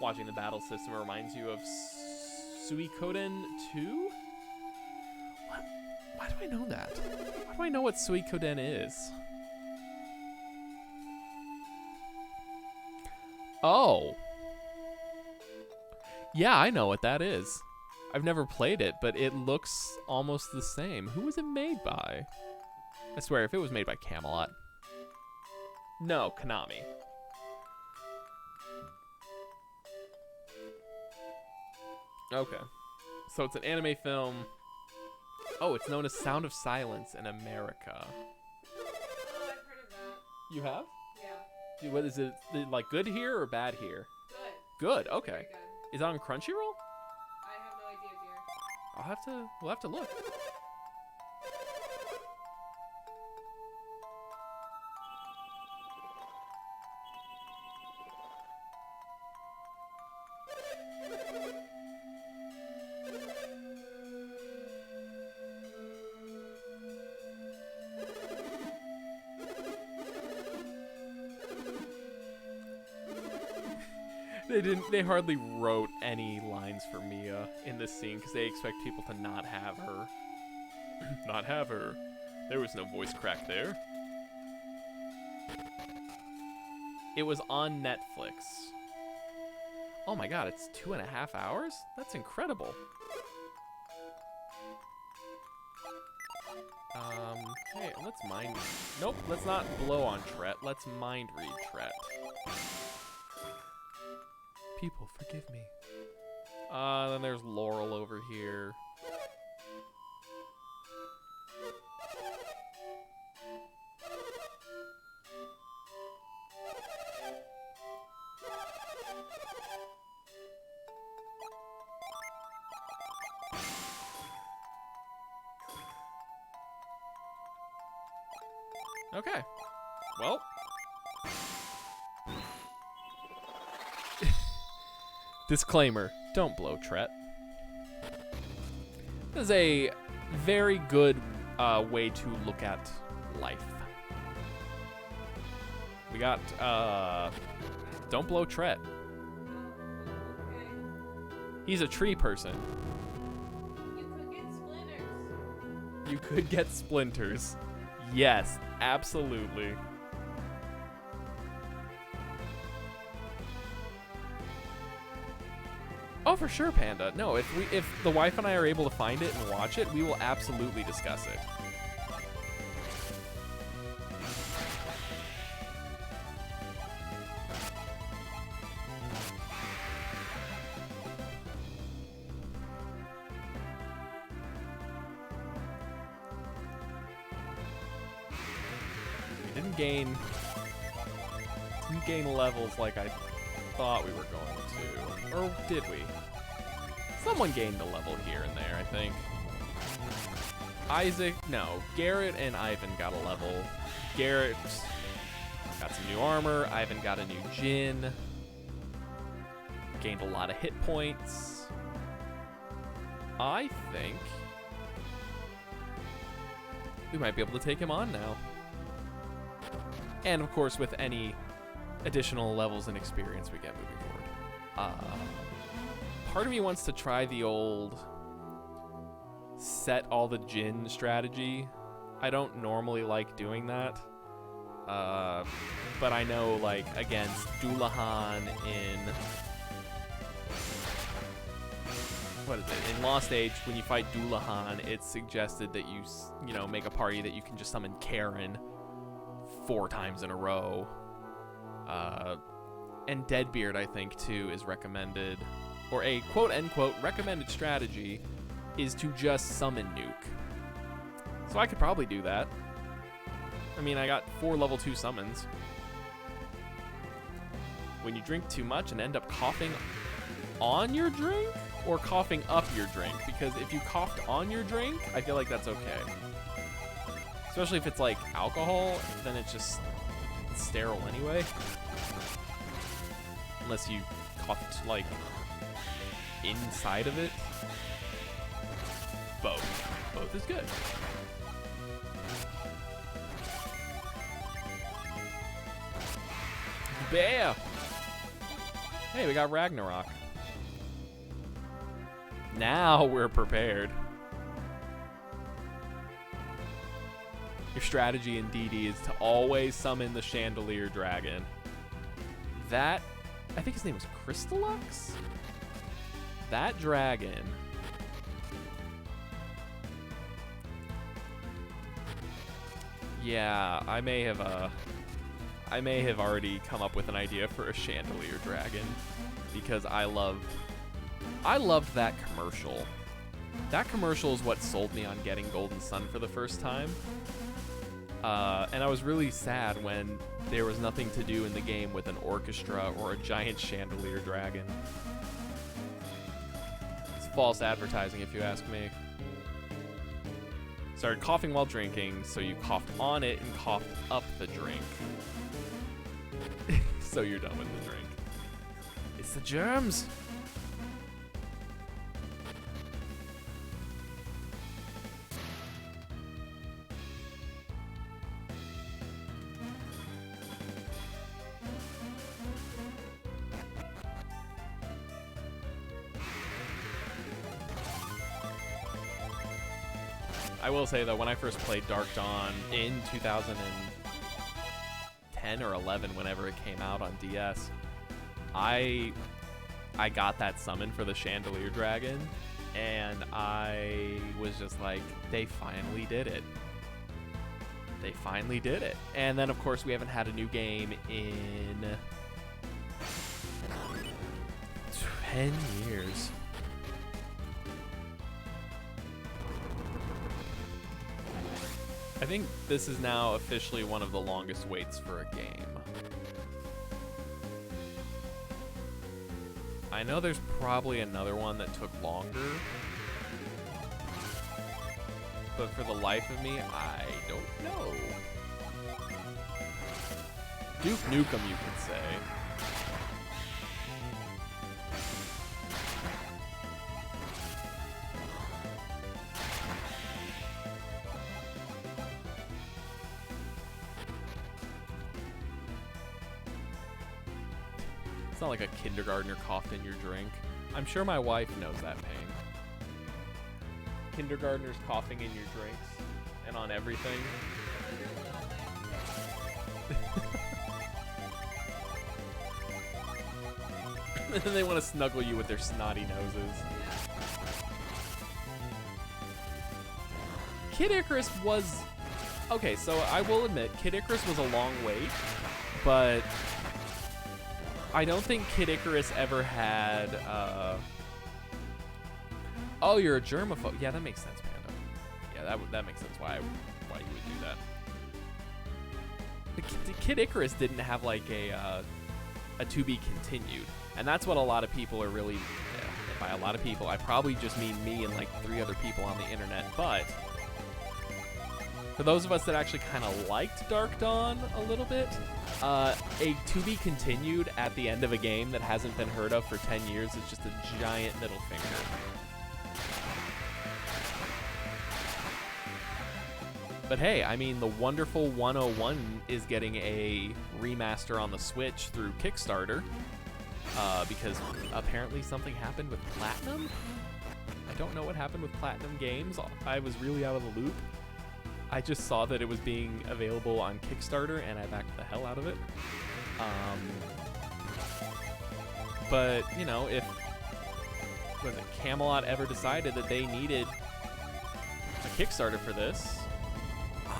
Watching the battle system reminds you of Suikoden 2? What? Why do I know that? Why do I know what Suikoden is? Oh. Yeah, I know what that is. I've never played it, but it looks almost the same. Who was it made by? I swear, if it was made by Camelot. No, Konami. Okay. So it's an anime film. Oh, it's known as Sound of Silence in America. Oh, I've heard of that. You have? Yeah. What is it, like good here or bad here? Good. Good, okay. Very good. Is it on Crunchyroll? I have no idea, dear. We'll have to look. They hardly wrote any lines for Mia in this scene because they expect people to not have her. Not have her. There was no voice crack there. It was on Netflix. Oh my god, it's 2.5 hours? That's incredible. Hey, let's mind... Nope, let's not blow on Tret. Let's mind read Tret. People, forgive me. Then there's Laurel over here. Okay. Well. Disclaimer, don't blow Tret. This is a very good way to look at life. We got, don't blow Tret. Okay. He's a tree person. You could get splinters. You could get splinters. Yes, absolutely. Oh, for sure, Panda. No, if the wife and I are able to find it and watch it, we will absolutely discuss it. We didn't gain levels like I thought we were going to. Or did we? Someone gained a level here and there, I think. Garrett and Ivan got a level. Garrett got some new armor. Ivan got a new Jin. Gained a lot of hit points. I think we might be able to take him on now. And of course, with any additional levels and experience we get moving forward. Part of me wants to try the old set all the Jin strategy. I don't normally like doing that. But I know, like, against Dullahan in... What is it? In Lost Age, when you fight Dullahan, it's suggested that you know, make a party that you can just summon Karen 4 times in a row. And Deadbeard, I think, too, is recommended. Or a quote-unquote recommended strategy is to just summon Nuke. So I could probably do that. I mean, I got 4 level 2 summons. When you drink too much and end up coughing on your drink or coughing up your drink? Because if you coughed on your drink, I feel like that's okay. Especially if it's like alcohol, then it's just sterile anyway. Unless you like inside of it. Both is good. Bear. Hey, we got Ragnarok. Now we're prepared. Your strategy in DD is to always summon the Chandelier Dragon. That, I think his name was Crystallux? That dragon. Yeah, I may have already come up with an idea for a Chandelier Dragon because I loved that commercial. That commercial is what sold me on getting Golden Sun for the first time. And I was really sad when there was nothing to do in the game with an orchestra or a giant chandelier dragon. It's false advertising, if you ask me. Started coughing while drinking, so you coughed on it and coughed up the drink. So you're done with the drink. It's the germs! I will say though, when I first played Dark Dawn in 2010 or 11, whenever it came out on DS, I got that summon for the Chandelier Dragon, and I was just like, they finally did it. They finally did it. And then of course we haven't had a new game in 10 years. I think this is now officially one of the longest waits for a game. I know there's probably another one that took longer, but for the life of me, I don't know. Duke Nukem, you could say. It's not like a kindergartner coughed in your drink. I'm sure my wife knows that pain. Kindergartners coughing in your drinks and on everything. And then they want to snuggle you with their snotty noses. Kid Icarus was... Okay, so I will admit, Kid Icarus was a long wait, but... I don't think Kid Icarus ever had, Oh, you're a germaphobe. Yeah, that makes sense, Panda. Yeah, that makes sense why you would do that. The Kid Icarus didn't have, like, a to be continued. And that's what a lot of people are really... By a lot of people, I probably just mean me and, like, 3 other people on the internet, but... For those of us that actually kind of liked Dark Dawn a little bit, a to be continued at the end of a game that hasn't been heard of for 10 years is just a giant middle finger. But hey, I mean, the wonderful 101 is getting a remaster on the Switch through Kickstarter, because apparently something happened with Platinum? I don't know what happened with Platinum Games. I was really out of the loop. I just saw that it was being available on Kickstarter, and I backed the hell out of it. But, you know, if Camelot ever decided that they needed a Kickstarter for this,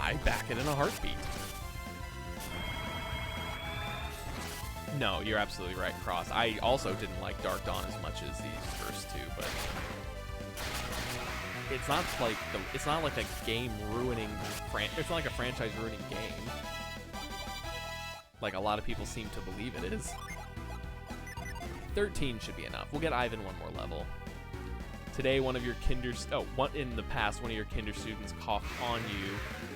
I'd back it in a heartbeat. No, you're absolutely right, Cross. I also didn't like Dark Dawn as much as these first two, but... It's not like a game ruining it's not like a franchise ruining game. Like a lot of people seem to believe it is. 13 should be enough. We'll get Ivan one more level. Today, in the past, one of your kinder students coughed on you.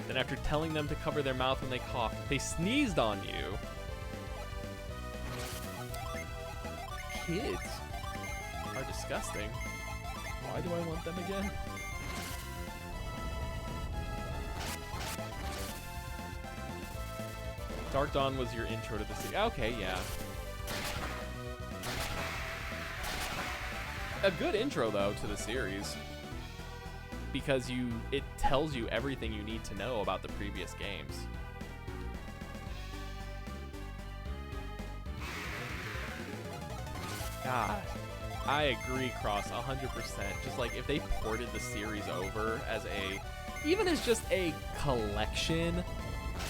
Then after telling them to cover their mouth when they coughed, they sneezed on you. kids are disgusting. Why do I want them again? Dark Dawn was your intro to the series. Okay, yeah. A good intro, though, to the series. Because it tells you everything you need to know about the previous games. God, I agree, Cross, 100%. Just like if they ported the series over as even as just a collection,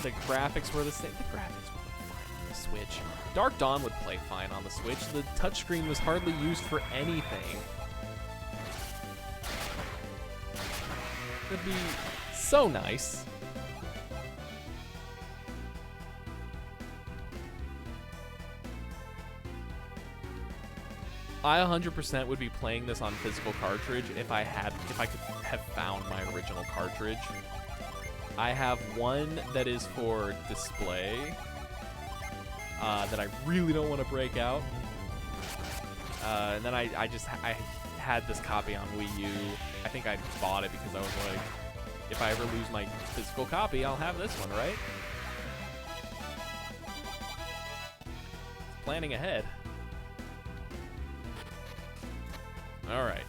the graphics were the same. The graphics would look fine on the Switch. Dark Dawn would play fine on the Switch. The touchscreen was hardly used for anything. It'd be so nice. I 100% would be playing this on physical cartridge if I could have found my original cartridge. I have one that is for display that I really don't want to break out. And then I had this copy on Wii U. I think I bought it because I was like, if I ever lose my physical copy, I'll have this one, right? Planning ahead. All right.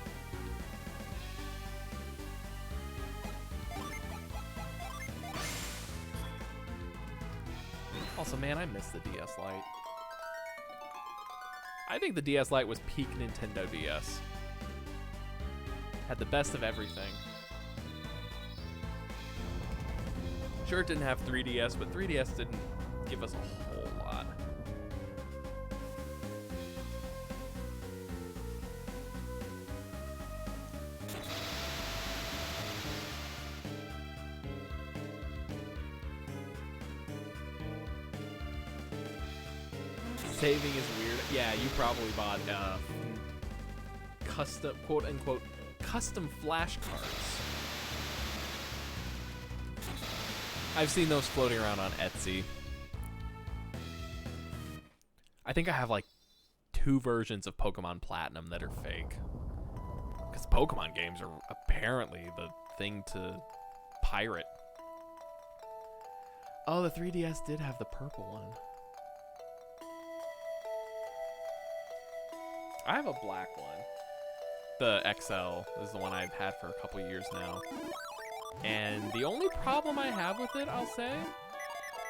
Also, man, I miss the DS Lite. I think the DS Lite was peak Nintendo DS. Had the best of everything. Sure, it didn't have 3DS, but 3DS didn't give us a whole lot. Saving is weird. Yeah, you probably bought custom, quote unquote, custom flashcards. I've seen those floating around on Etsy. I think I have like 2 versions of Pokemon Platinum that are fake. Because Pokemon games are apparently the thing to pirate. Oh, the 3DS did have the purple one. I have a black one. The XL is the one I've had for a couple years now. And the only problem I have with it, I'll say,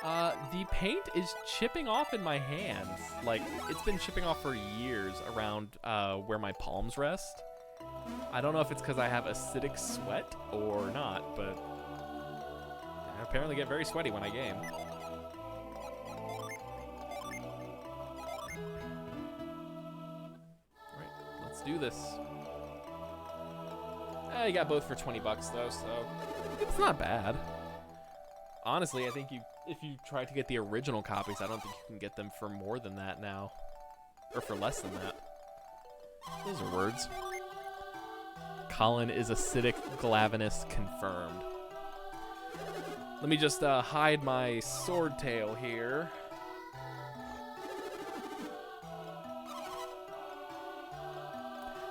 the paint is chipping off in my hands. Like, it's been chipping off for years around where my palms rest. I don't know if it's because I have acidic sweat or not, but I apparently get very sweaty when I game. Do this. You got both for 20 bucks though, so it's not bad. Honestly, I think if you try to get the original copies, I don't think you can get them for more than that now, or for less than that. Those are words. Colin is acidic glavinus confirmed. Let me just hide my sword tail here.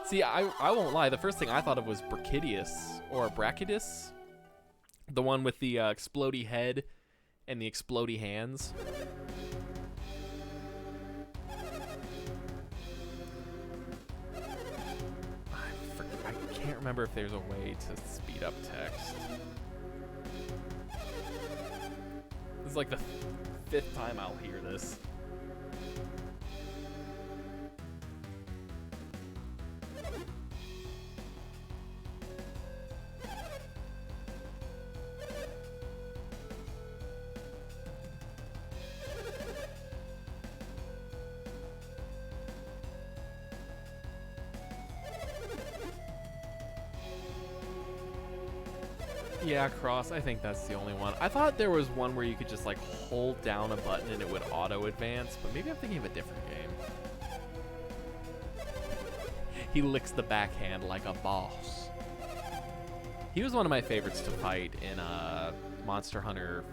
See, I won't lie. The first thing I thought of was Brachydius, or Brachydius. The one with the explodey head and the explodey hands. I can't remember if there's a way to speed up text. This is like the 5th time I'll hear this. Yeah, Cross, I think that's the only one. I thought there was one where you could just like hold down a button and it would auto advance, but maybe I'm thinking of a different game. He licks the backhand like a boss. He was one of my favorites to fight in Monster Hunter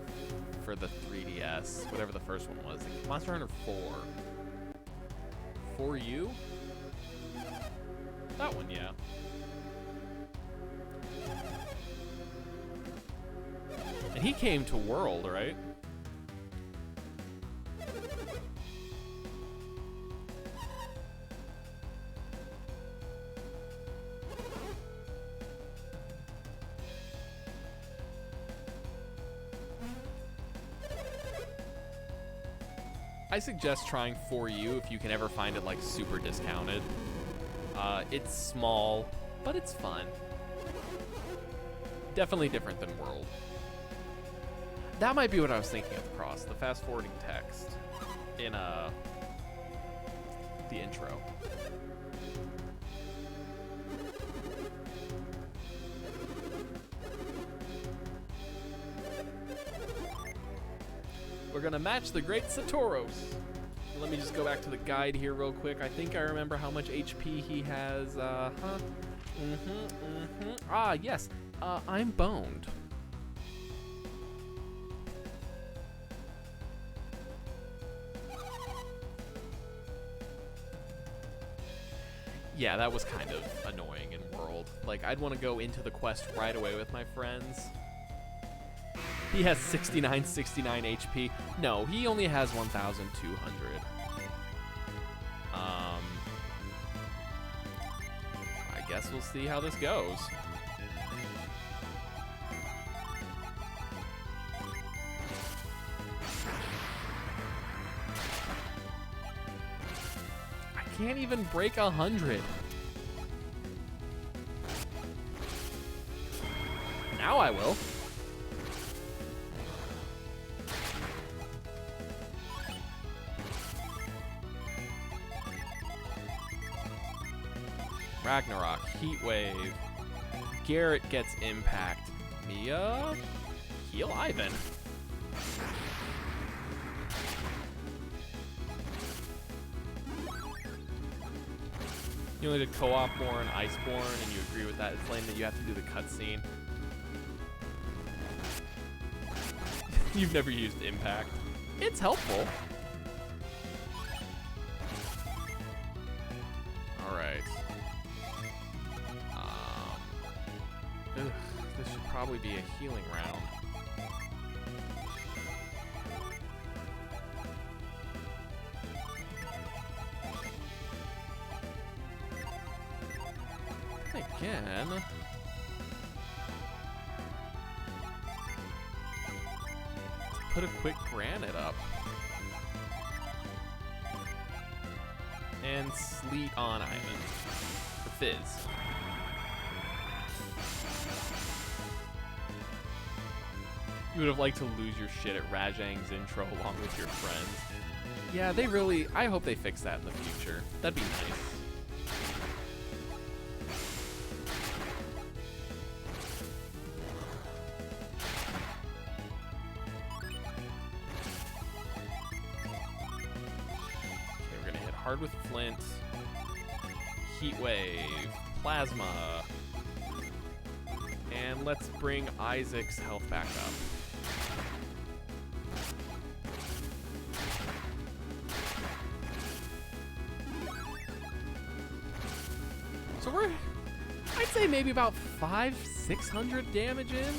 for the 3DS, whatever the first one was. Monster Hunter 4. For you? That one, yeah. And he came to World, right? I suggest trying For You if you can ever find it like super discounted. It's small, but it's fun. Definitely different than World. That might be what I was thinking of across the fast forwarding text in the intro. We're gonna match the great Saturos. Let me just go back to the guide here real quick. I think I remember how much HP he has. Ah, yes. I'm boned. Yeah, that was kind of annoying in World. Like, I'd want to go into the quest right away with my friends. He has 69 HP. No, he only has 1,200. I guess we'll see how this goes. I can't even break 100. Now I will. Ragnarok, Heat Wave. Garrett gets Impact. Mia? Heal Ivan. You only did co-op Born, Iceborne, and you agree with that. It's lame that you have to do the cutscene. You've never used Impact. It's helpful. Alright. This should probably be a healing round. Again. Put a quick granite up. And sleet on Ivan. For Fizz. You would have liked to lose your shit at Rajang's intro along with your friends. Yeah, they really... I hope they fix that in the future. That'd be nice. Okay, we're gonna hit hard with Flint. Heat Wave. Plasma. And let's bring Isaac's health back up. So we're, I'd say maybe about 500-600 damage in.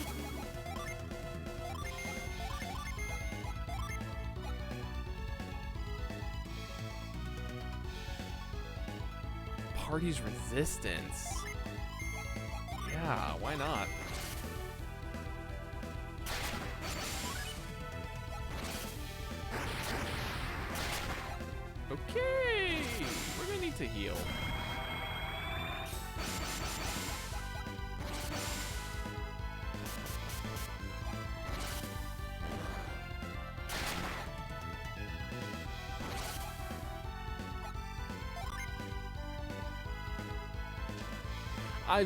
Party's resistance. Yeah, why not? Okay, we're gonna need to heal.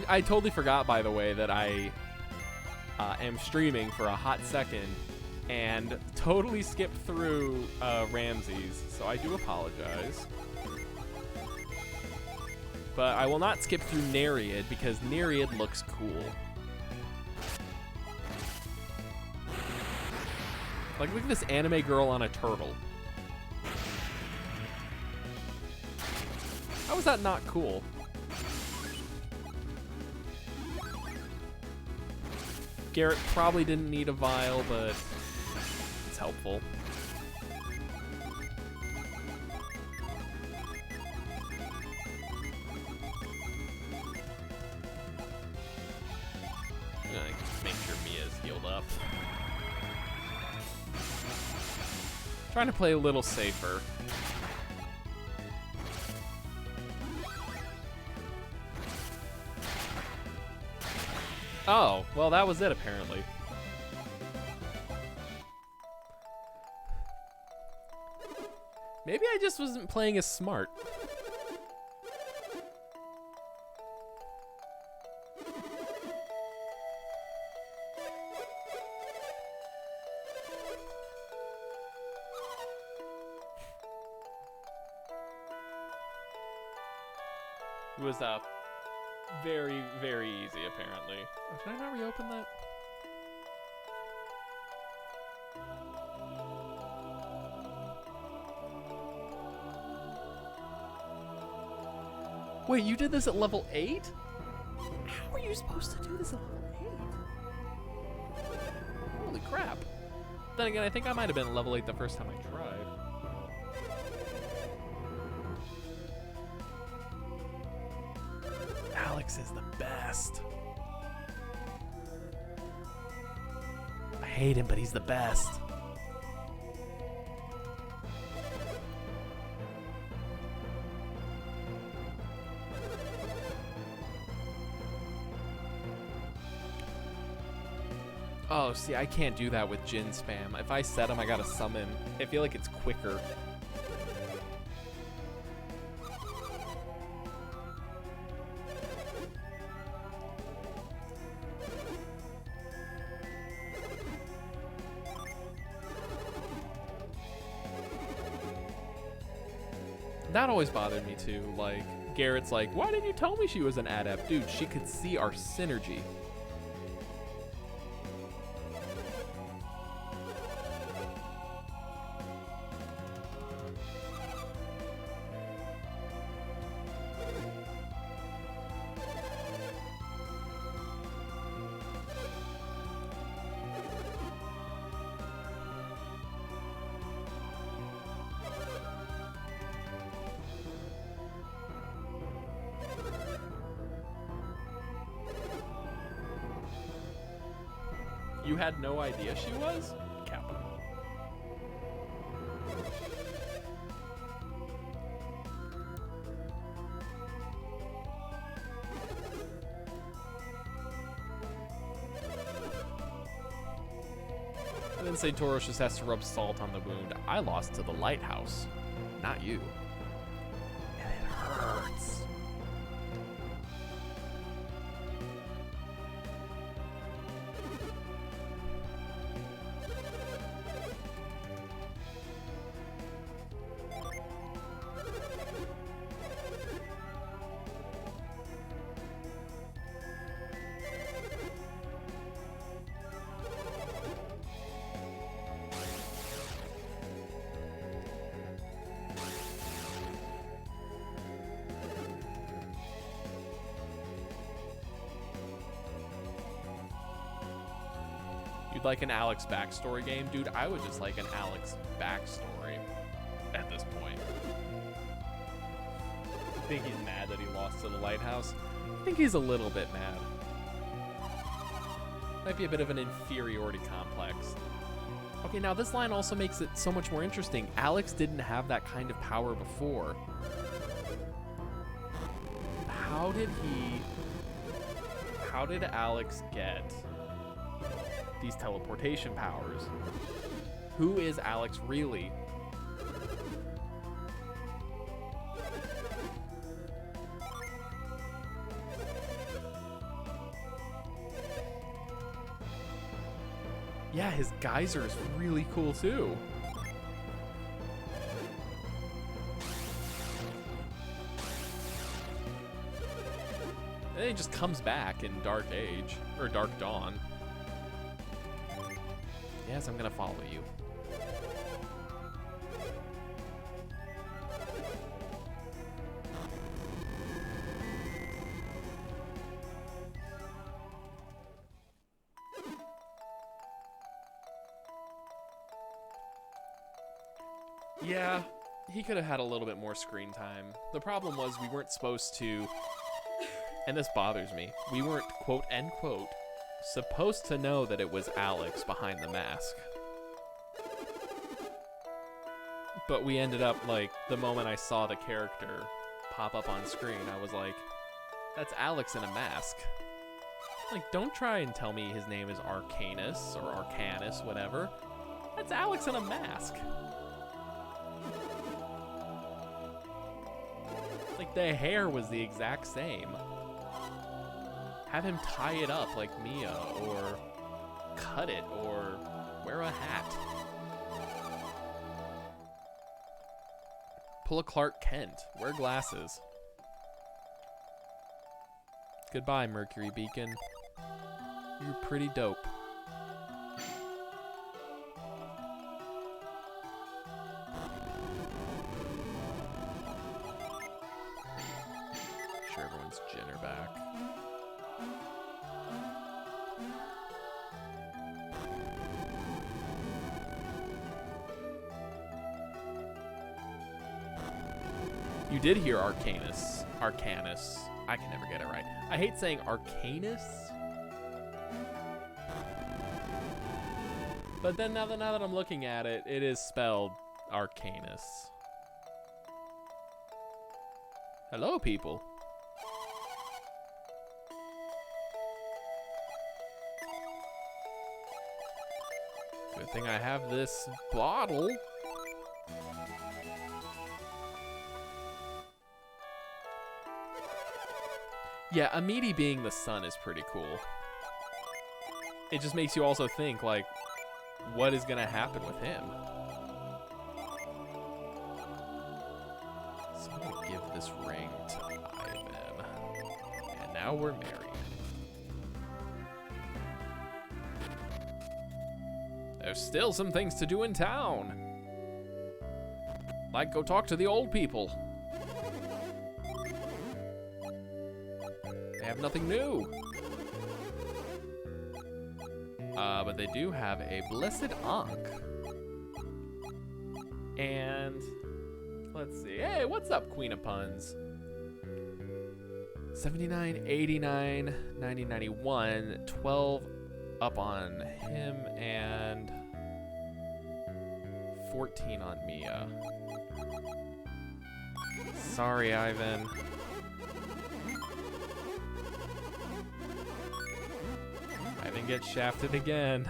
I totally forgot, by the way, that I am streaming for a hot second and totally skipped through Ramses, so I do apologize. But I will not skip through Nereid because Nereid looks cool. Like, look at this anime girl on a turtle. How is that not cool? Garrett probably didn't need a vial, but it's helpful. I'm gonna make sure Mia's healed up. Trying to play a little safer. Oh, well, that was it, apparently. Maybe I just wasn't playing as smart. It was very, very easy, apparently. Oh, did I not reopen that? Wait, you did this at level 8? How are you supposed to do this at level 8? Holy crap. Then again, I think I might have been at level 8 the first time I tried. Alex is the best. I hate him, but he's the best. Oh, see, I can't do that with Jin spam. If I set him, I gotta summon. I feel like it's quicker. That always bothered me too. Like, Garrett's like, why didn't you tell me she was an adept? Dude, she could see our synergy. You had no idea she was? Kappa. And then Saturos just has to rub salt on the wound. I lost to the lighthouse, not you. And it hurts. You'd like an Alex backstory game? Dude, I would just like an Alex backstory at this point. I think he's mad that he lost to the lighthouse. I think he's a little bit mad. Might be a bit of an inferiority complex. Okay, now this line also makes it so much more interesting. Alex didn't have that kind of power before. How did Alex get these teleportation powers? Who is Alex really? Yeah, his geyser is really cool too. And then he just comes back in Dark Age, or Dark Dawn. Yes, I'm gonna follow you. Yeah, he could have had a little bit more screen time. The problem was we weren't supposed to, and this bothers me, we weren't, quote, end quote, supposed to know that it was Alex behind the mask. But we ended up, like, the moment I saw the character pop up on screen, I was like, that's Alex in a mask. Like, don't try and tell me his name is Arcanus or Arcanus, whatever. That's Alex in a mask. Like, the hair was the exact same. Have him tie it up like Mia, or cut it, or wear a hat. Pull a Clark Kent. Wear glasses. Goodbye, Mercury Beacon. You're pretty dope. Sure, everyone's Jenner back. You did hear Arcanus. Arcanus. I can never get it right. I hate saying Arcanus. But then now that I'm looking at it, it is spelled Arcanus. Hello, people. Good thing I have this bottle. Yeah, Amity being the sun is pretty cool. It just makes you also think, like, what is gonna happen with him? So I'm gonna give this ring to Ivan. And now we're married. There's still some things to do in town. Like go talk to the old people. They have nothing new. But they do have a Blessed Ankh. And let's see. Hey, what's up, Queen of Puns? 79, 89, 90, 91, 12 up on him, and 14 on Mia. Sorry, Ivan. Ivan gets shafted again.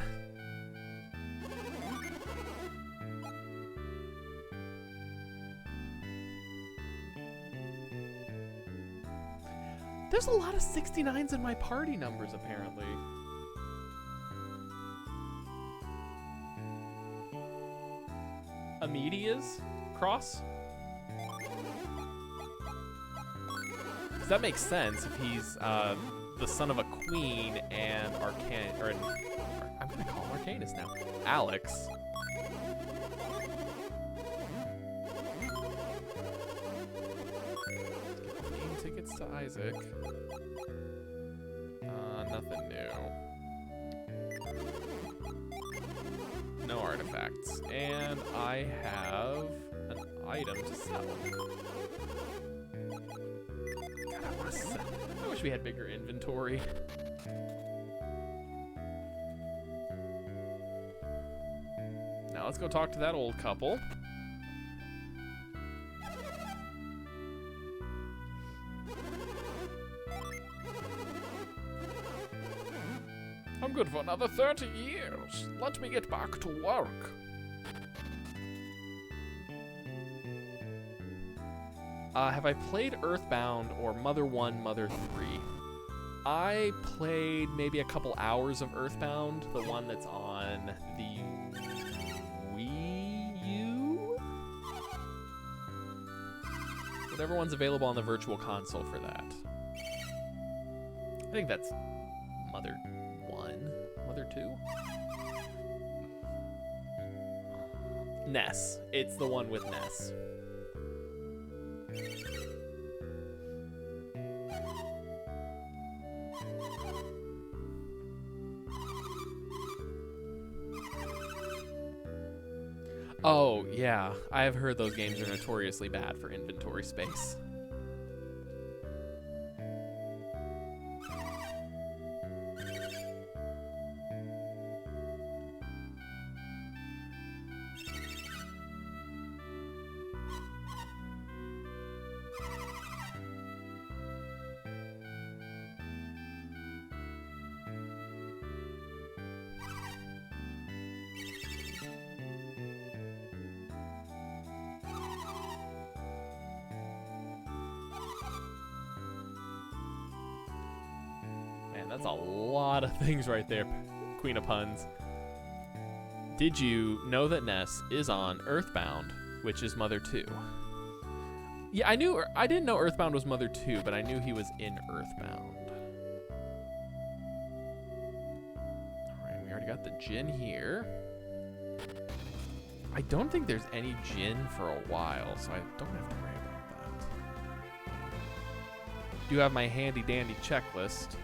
There's a lot of 69s in my party numbers, apparently. Amedia's cross? Does that make sense if he's the son of a queen and I'm gonna call him Arcanus now. Alex. Name tickets to Isaac. Nothing new. No artifacts. And I have an item to sell. God, I want to sell. I wish we had bigger inventory. Now let's go talk to that old couple. I'm good for another 30 years. Let me get back to work. Have I played Earthbound or Mother 1, Mother 3? I played maybe a couple hours of Earthbound, the one that's on the Wii U? Whatever one's available on the Virtual Console for that. I think that's Mother 1, Mother 2? Ness. It's the one with Ness. Oh, yeah. I have heard those games are notoriously bad for inventory space. Man, that's a lot of things right there, Queen of Puns. Did you know that Ness is on Earthbound, which is Mother 2? Yeah, I didn't know Earthbound was Mother 2, but I knew he was in Earthbound. Alright, we already got the Djinn here. I don't think there's any Djinn for a while, so I don't have to worry about that. Do have my handy dandy checklist.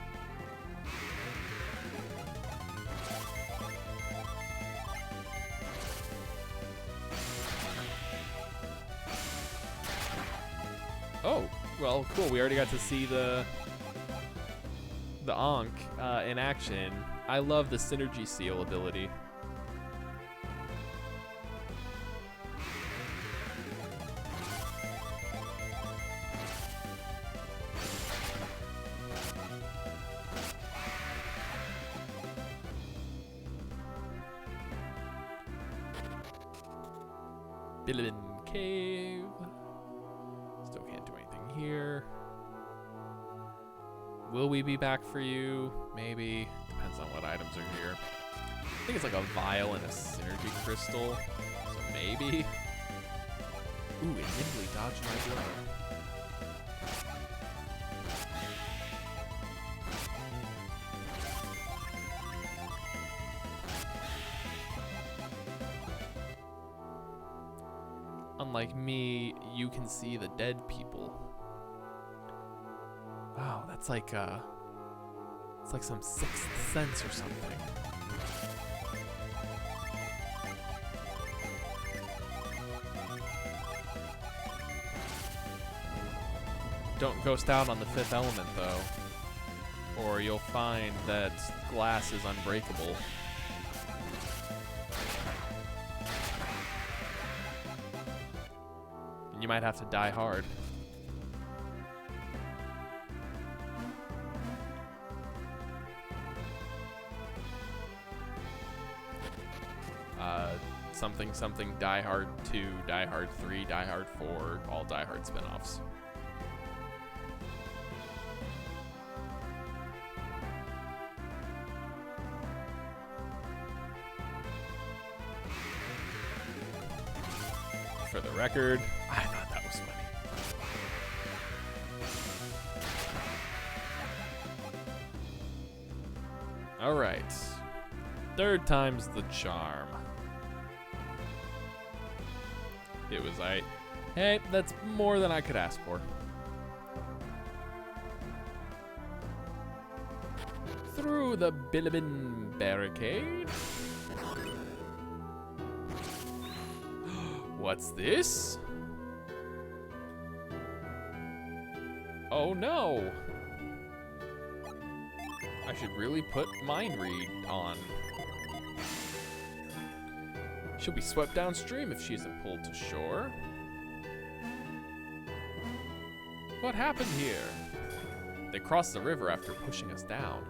Oh, well, cool. We already got to see the Ankh in action. I love the Synergy Seal ability. Billion Cave. Still can't do anything here. Will we be back for you? Maybe. Depends on what items are here. I think it's like a vial and a synergy crystal. So maybe. Ooh, it nimbly dodged my blow. Unlike me, you can see the dead people. Wow, that's like it's like some sixth sense or something. Don't ghost out on the fifth element though, or you'll find that glass is unbreakable. You might have to die hard. Something something Die Hard 2, Die Hard 3, Die Hard 4, all Die Hard spin-offs. For the record, I thought that was funny. All right. Third time's the charm. It was hey, that's more than I could ask for. Through the Bilibin barricade. What's this? Oh no! I should really put Mind Read on. She'll be swept downstream if she isn't pulled to shore. What happened here? They crossed the river after pushing us down.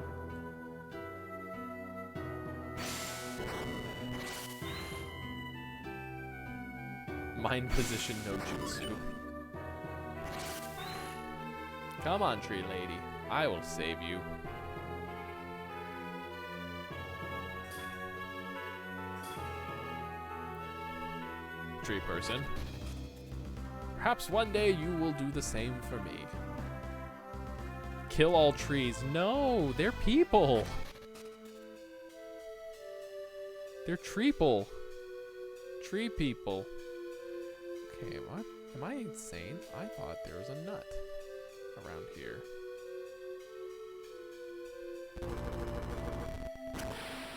Mind position no jutsu. Come on, tree lady. I will save you. Tree person. Perhaps one day you will do the same for me. Kill all trees. No, they're people. They're treeple. Tree people. Okay, am I insane? I thought there was a nut around here.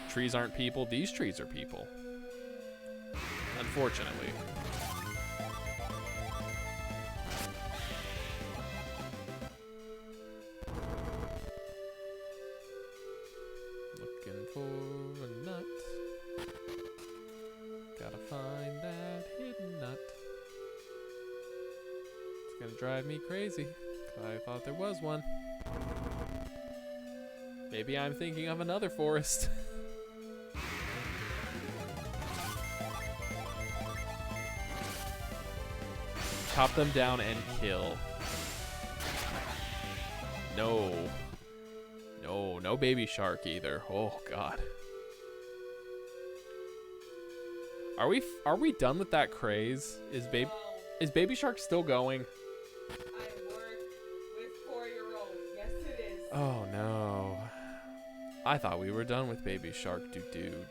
Trees aren't people. These trees are people. Unfortunately. Looking for a nut. Gotta find that hidden nut. It's gonna drive me crazy. I thought there was one. Maybe I'm thinking of another forest. Chop them down and kill. No. No, no baby shark either. Oh god. Are we done with that craze? Is baby shark still going? I work with 4-year-olds. Yes, it is. Oh no. I thought we were done with baby shark dude.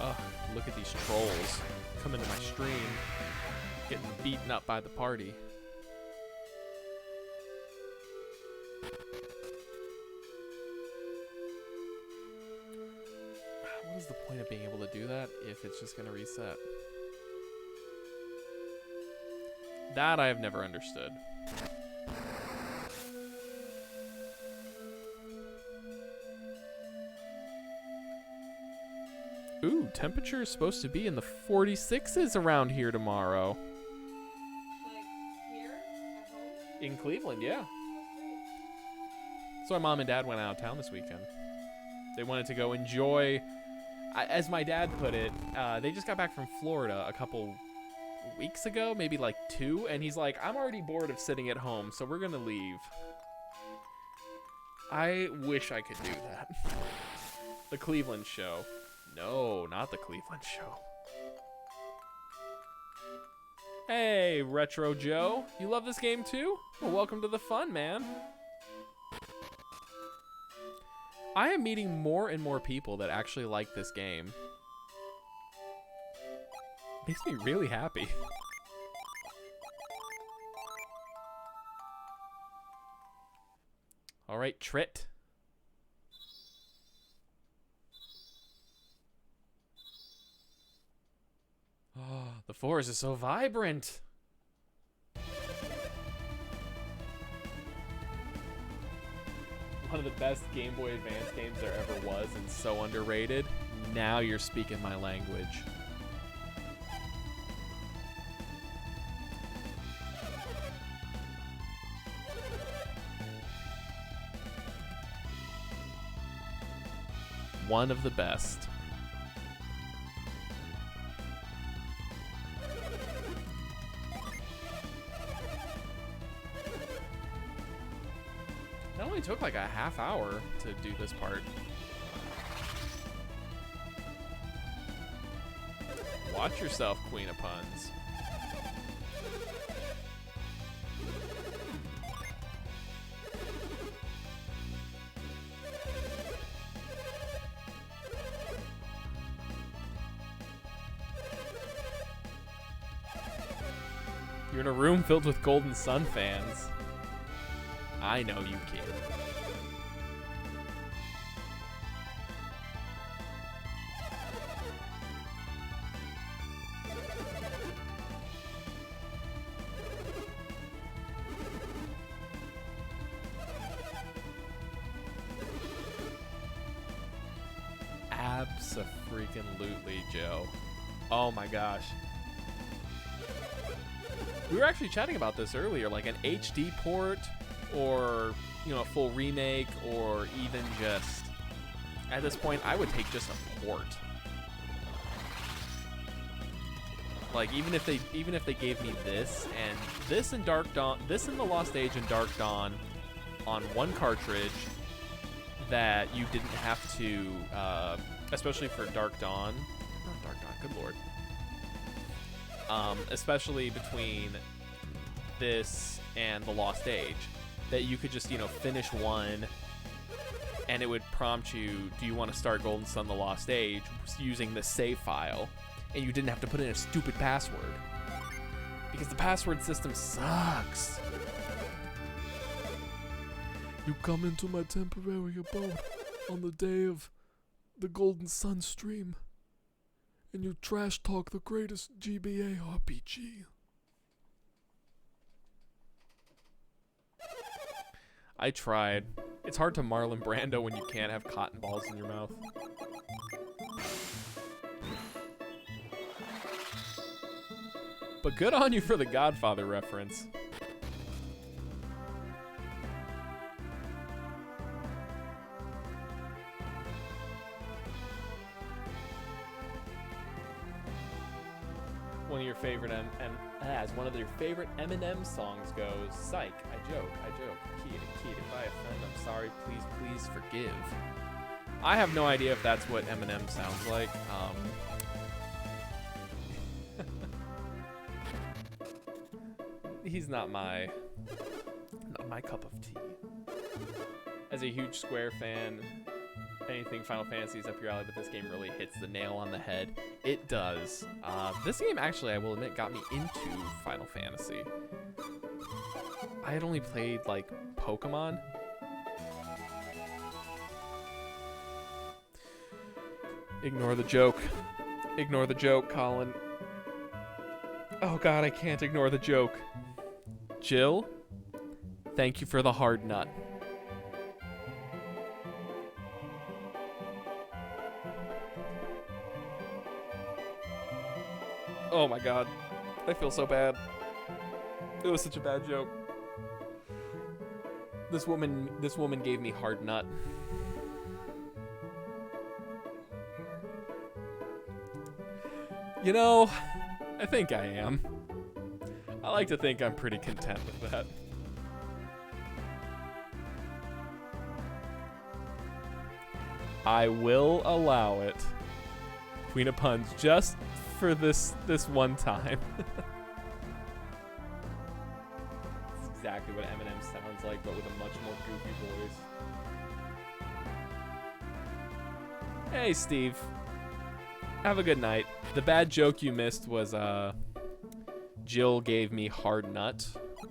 Ugh, look at these trolls coming to my stream, getting beaten up by the party. What is the point of being able to do that if it's just gonna reset? That I have never understood. Ooh, temperature is supposed to be in the 46s around here tomorrow. Like here at home? In Cleveland, yeah. Oh, great. So my mom and dad went out of town this weekend. They wanted to go enjoy, as my dad put it, they just got back from Florida a couple weeks ago, maybe like 2, and he's like, I'm already bored of sitting at home, so we're gonna leave. I wish I could do that. The Cleveland show. No, not the Cleveland show. Hey, Retro Joe. You love this game too? Well, welcome to the fun, man. I am meeting more and more people that actually like this game. Makes me really happy. All right, Trit. Oh, the forest is so vibrant. One of the best Game Boy Advance games there ever was, and so underrated. Now you're speaking my language. One of the best. That only took like a half hour to do this part. Watch yourself, Queen of Puns. You're in a room filled with Golden Sun fans. I know you, kid. Abso-freaking-lutely, Joe. Oh my gosh. We were actually chatting about this earlier, like an HD port, or, you know, a full remake, or even just, at this point, I would take just a port. Like, even if they gave me this and Dark Dawn, this and the Lost Age and Dark Dawn on one cartridge, that you didn't have to especially for Dark Dawn. Not Dark Dawn, good lord. Especially between this and the Lost Age, that you could just, you know, finish one and it would prompt you, do you want to start Golden Sun the Lost Age using the save file, and you didn't have to put in a stupid password because the password system sucks. You come into my temporary abode on the day of the Golden Sun stream, and you trash talk the greatest GBA RPG. I tried. It's hard to Marlon Brando when you can't have cotton balls in your mouth. But good on you for the Godfather reference. One of your favorite as one of your favorite Eminem songs goes, psych, I joke, kid, if I offend, I'm sorry, please forgive. I have no idea if that's what Eminem sounds like. He's not my cup of tea. As a huge Square fan, anything Final Fantasy is up your alley, but this game really hits the nail on the head. It does. This game actually, I will admit, got me into Final Fantasy. I had only played, like, Pokemon. Ignore the joke. Ignore the joke, Colin. Oh god, I can't ignore the joke. Jill, thank you for the hard nut. Oh my god. I feel so bad. It was such a bad joke. This woman gave me hard nut. You know, I think I am. I like to think I'm pretty content with that. I will allow it. Queen of Puns, just for this one time. It's exactly what Eminem sounds like, but with a much more goofy voice. Hey, Steve. Have a good night. The bad joke you missed was, Jill gave me hard nut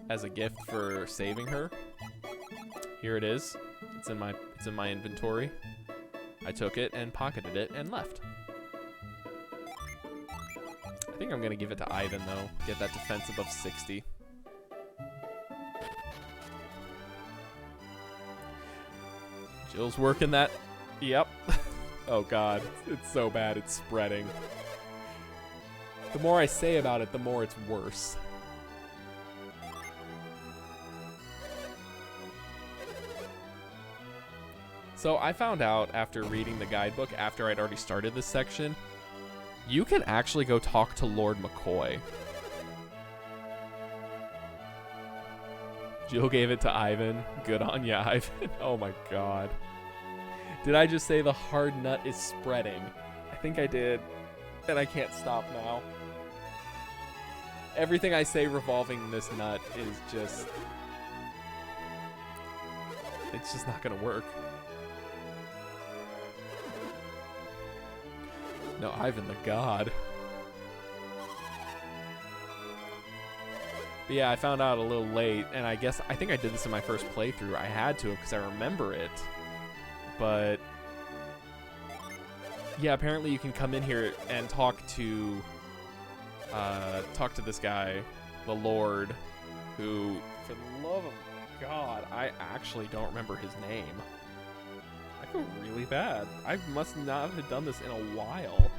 as a gift for saving her. Here it is. It's in my inventory. I took it and pocketed it and left. I think I'm gonna give it to Ivan though. Get that defense above 60. Jill's working that. Yep. Oh god, it's so bad, it's spreading. The more I say about it, the more it's worse. So I found out after reading the guidebook, after I'd already started this section, you can actually go talk to Lord McCoy. Jill gave it to Ivan. Good on ya, Ivan. Oh my god. Did I just say the hard nut is spreading? I think I did. And I can't stop now. Everything I say revolving this nut is just... it's just not gonna work. No, Ivan the God. But yeah, I found out a little late, and I think I did this in my first playthrough. I had to because I remember it. But yeah, apparently you can come in here and talk to this guy, the Lord, who, for the love of God, I actually don't remember his name. I feel really bad. I must not have done this in a while.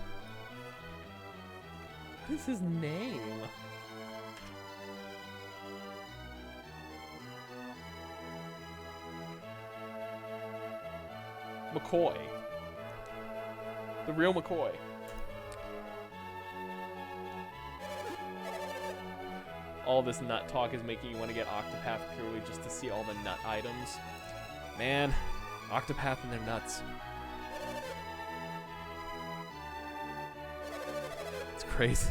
What is his name? McCoy. The real McCoy. All this nut talk is making you want to get Octopath purely just to see all the nut items. Man, Octopath and their nuts. crazy.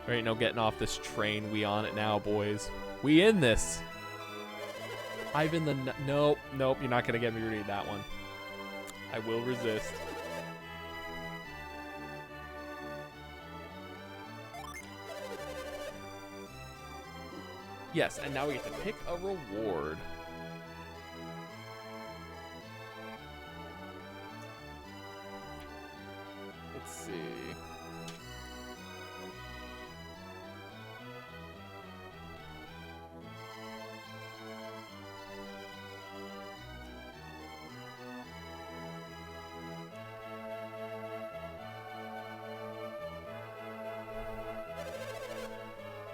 There ain't no getting off this train. We on it now, boys. We in this. Ivan the nope, nope. You're not gonna get me to read that one. I will resist. Yes, and now we get to pick a reward. Let's see.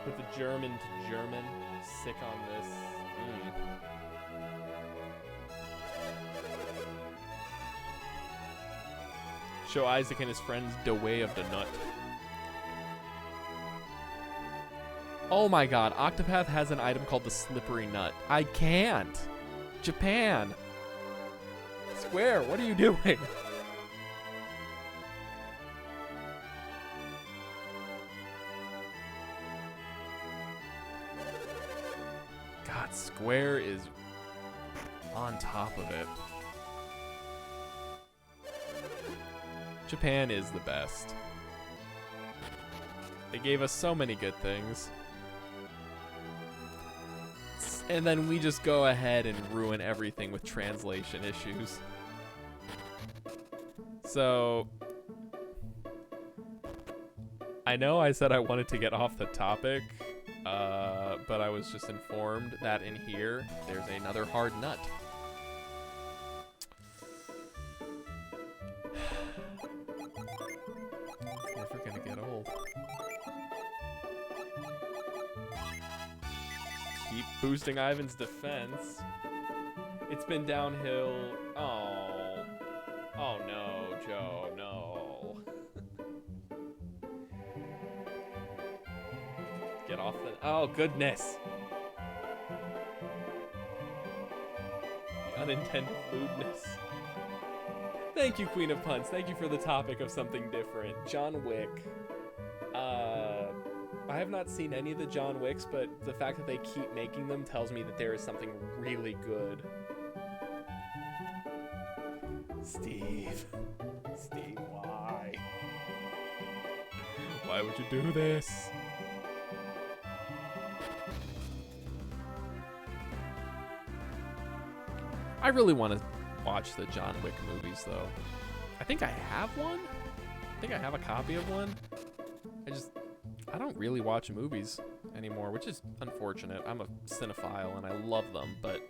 Put the German to German. Sick on this. Show Isaac and his friends the way of the nut. Oh my god, Octopath has an item called the slippery nut. I can't. Japan. Square, what are you doing? God, Square is on top of it. Japan is the best. They gave us so many good things. And then we just go ahead and ruin everything with translation issues. So, I know I said I wanted to get off the topic, but I was just informed that in here, there's another hard nut. It's never gonna get old. Keep boosting Ivan's defense. It's been downhill. Oh. Oh no, Joe, no. Get off the... Oh, goodness. The unintended lewdness. Thank you, Queen of Puns. Thank you for the topic of something different. John Wick. I have not seen any of the John Wicks, but the fact that they keep making them tells me that there is something really good. Steve. Steve, why? Why would you do this? I really want to watch the John Wick movies, though. I think I have one. I think I have a copy of one. I don't really watch movies anymore, which is unfortunate. I'm a cinephile and I love them, but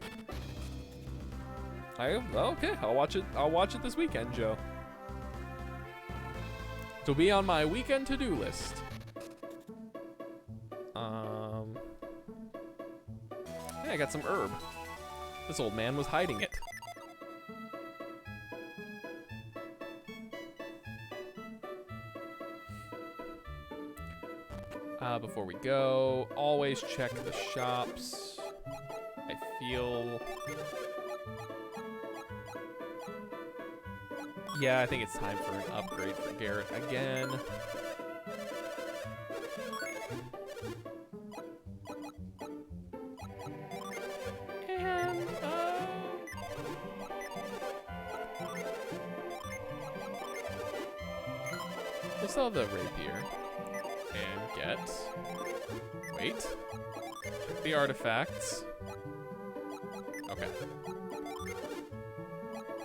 okay, I'll watch it. I'll watch it this weekend, Joe. It'll be on my weekend to-do list. Hey, I got some herb. This old man was hiding it. Before we go, always check the shops. I feel... Yeah, I think it's time for an upgrade for Garrett again. And, we'll sell the rapier. And get... Wait. Check the artifacts. Okay.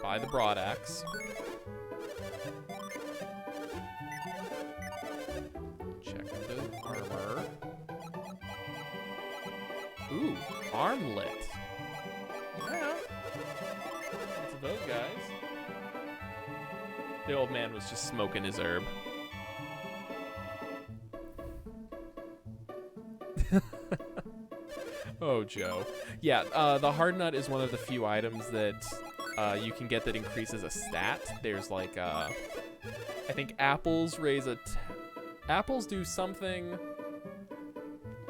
Buy the broad axe. Check the armor. Ooh, armlet. Yeah. Lots of those guys. The old man was just smoking his herb. Oh, Joe. Yeah, the hard nut is one of the few items that you can get that increases a stat. There's like, I think apples raise a... apples do something...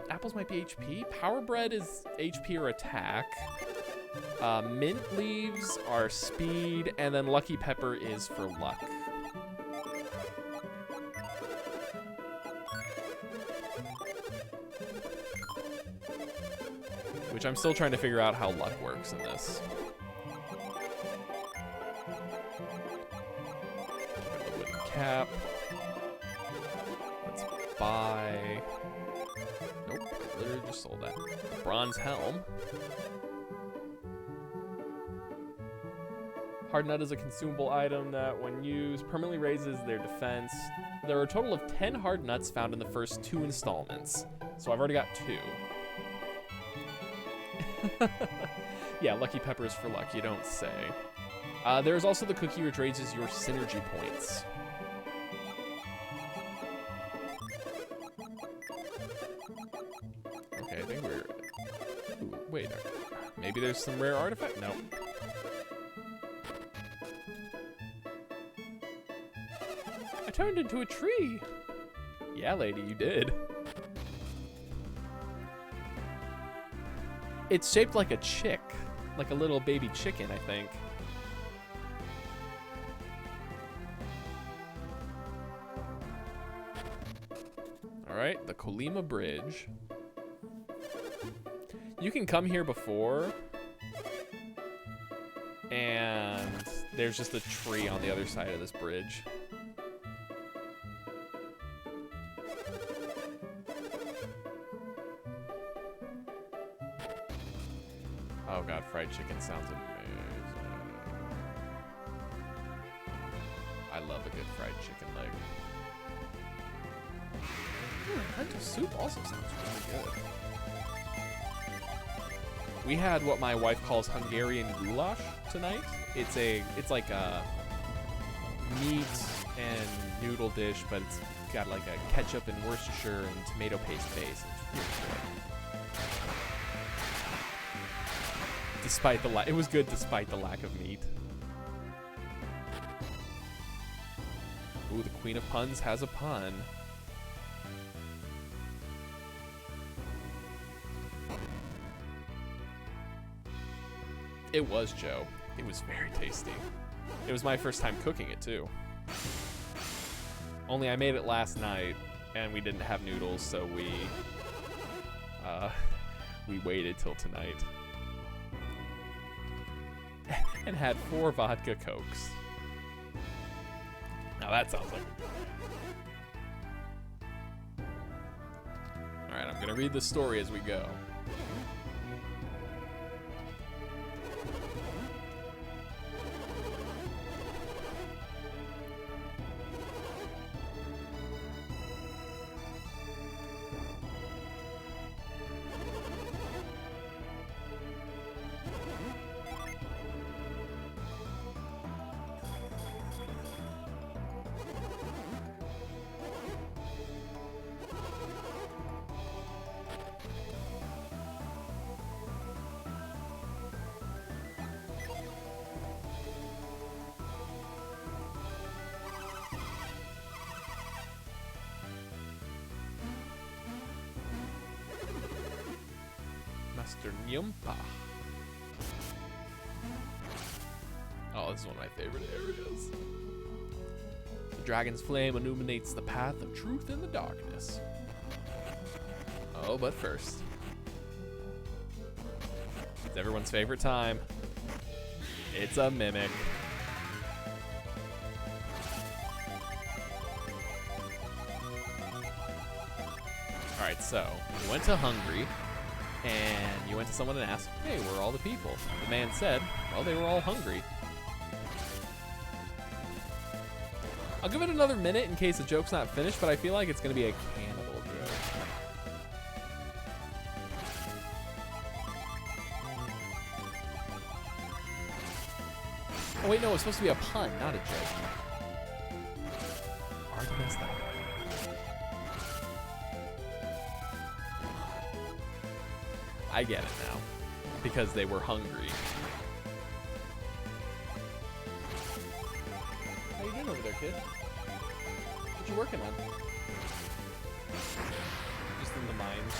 Apples might be HP. Power bread is HP or attack. Mint leaves are speed, and then lucky pepper is for luck. which I'm still trying to figure out how luck works in this. The wooden cap. Let's buy... Nope, I literally just sold that. Bronze helm. Hard nut is a consumable item that, when used, permanently raises their defense. There are a total of 10 hard nuts found in the first 2 installments. So I've already got 2. Yeah, lucky peppers for luck, you don't say. There's also the cookie which raises your synergy points. Okay, I think we're... Ooh, wait, maybe there's some rare artifact? Nope. I turned into a tree. Yeah, lady, you did. It's shaped like a chick. Like a little baby chicken, I think. Alright, the Kolima Bridge. You can come here before, and there's just a tree on the other side of this bridge. Oh god, fried chicken sounds amazing. I love a good fried chicken leg. Lentil soup also sounds really good. We had what my wife calls Hungarian goulash tonight. It's like a meat and noodle dish, but it's got like a ketchup and Worcestershire and tomato paste base. It's really good. Despite the it was good despite the lack of meat. Ooh, the Queen of Puns has a pun. It was, Joe. It was very tasty. It was my first time cooking it, too. Only I made it last night, and we didn't have noodles, so we waited till tonight. And had 4 vodka Cokes. Now that sounds like... Alright, I'm gonna read the story as we go. Master Nyumpa. Oh, this is one of my favorite areas. The dragon's flame illuminates the path of truth in the darkness. Oh, but first, it's everyone's favorite time. It's a mimic. Alright, so we went to Hungary. And you went to someone and asked, hey, where are all the people? The man said, well, they were all hungry. I'll give it another minute in case the joke's not finished, but I feel like it's going to be a cannibal joke. Oh, wait, no, it's supposed to be a pun, not a joke. Already messed up. I get it now, because they were hungry. How you doing over there, kid? What you working on? Just in the mines.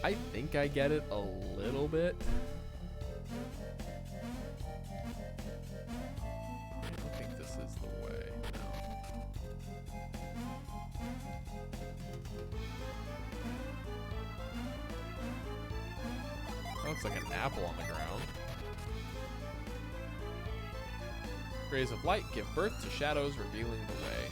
I think I get it a little bit. I don't think this is the way. No. That looks like an apple on the ground. Rays of light give birth to shadows, revealing the way.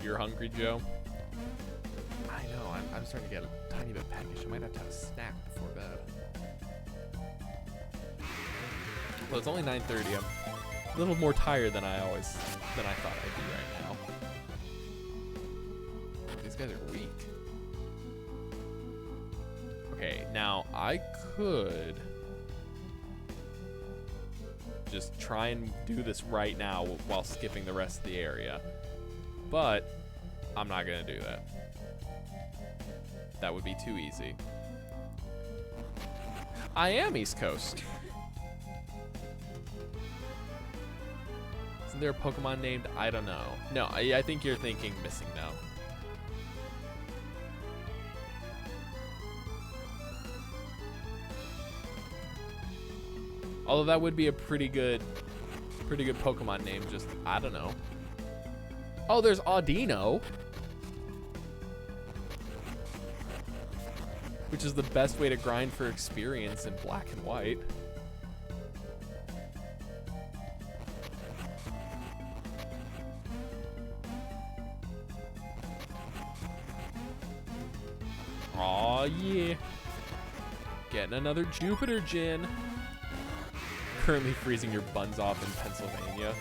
You're hungry, Joe? I know, I'm starting to get a tiny bit peckish. I might have to have a snack before bed. Well, it's only 9:30. I'm a little more tired than I thought I'd be right now. These guys are weak. Okay, now I could just try and do this right now while skipping the rest of the area. But I'm not gonna do that. That would be too easy. I am East Coast. Isn't there a Pokemon named I don't know? No, I think you're thinking Missing No. Although that would be a pretty good Pokemon name, just I don't know. Oh, there's Audino, which is the best way to grind for experience in Black and White. Aw, yeah. Getting another Jupiter Gin. Currently freezing your buns off in Pennsylvania.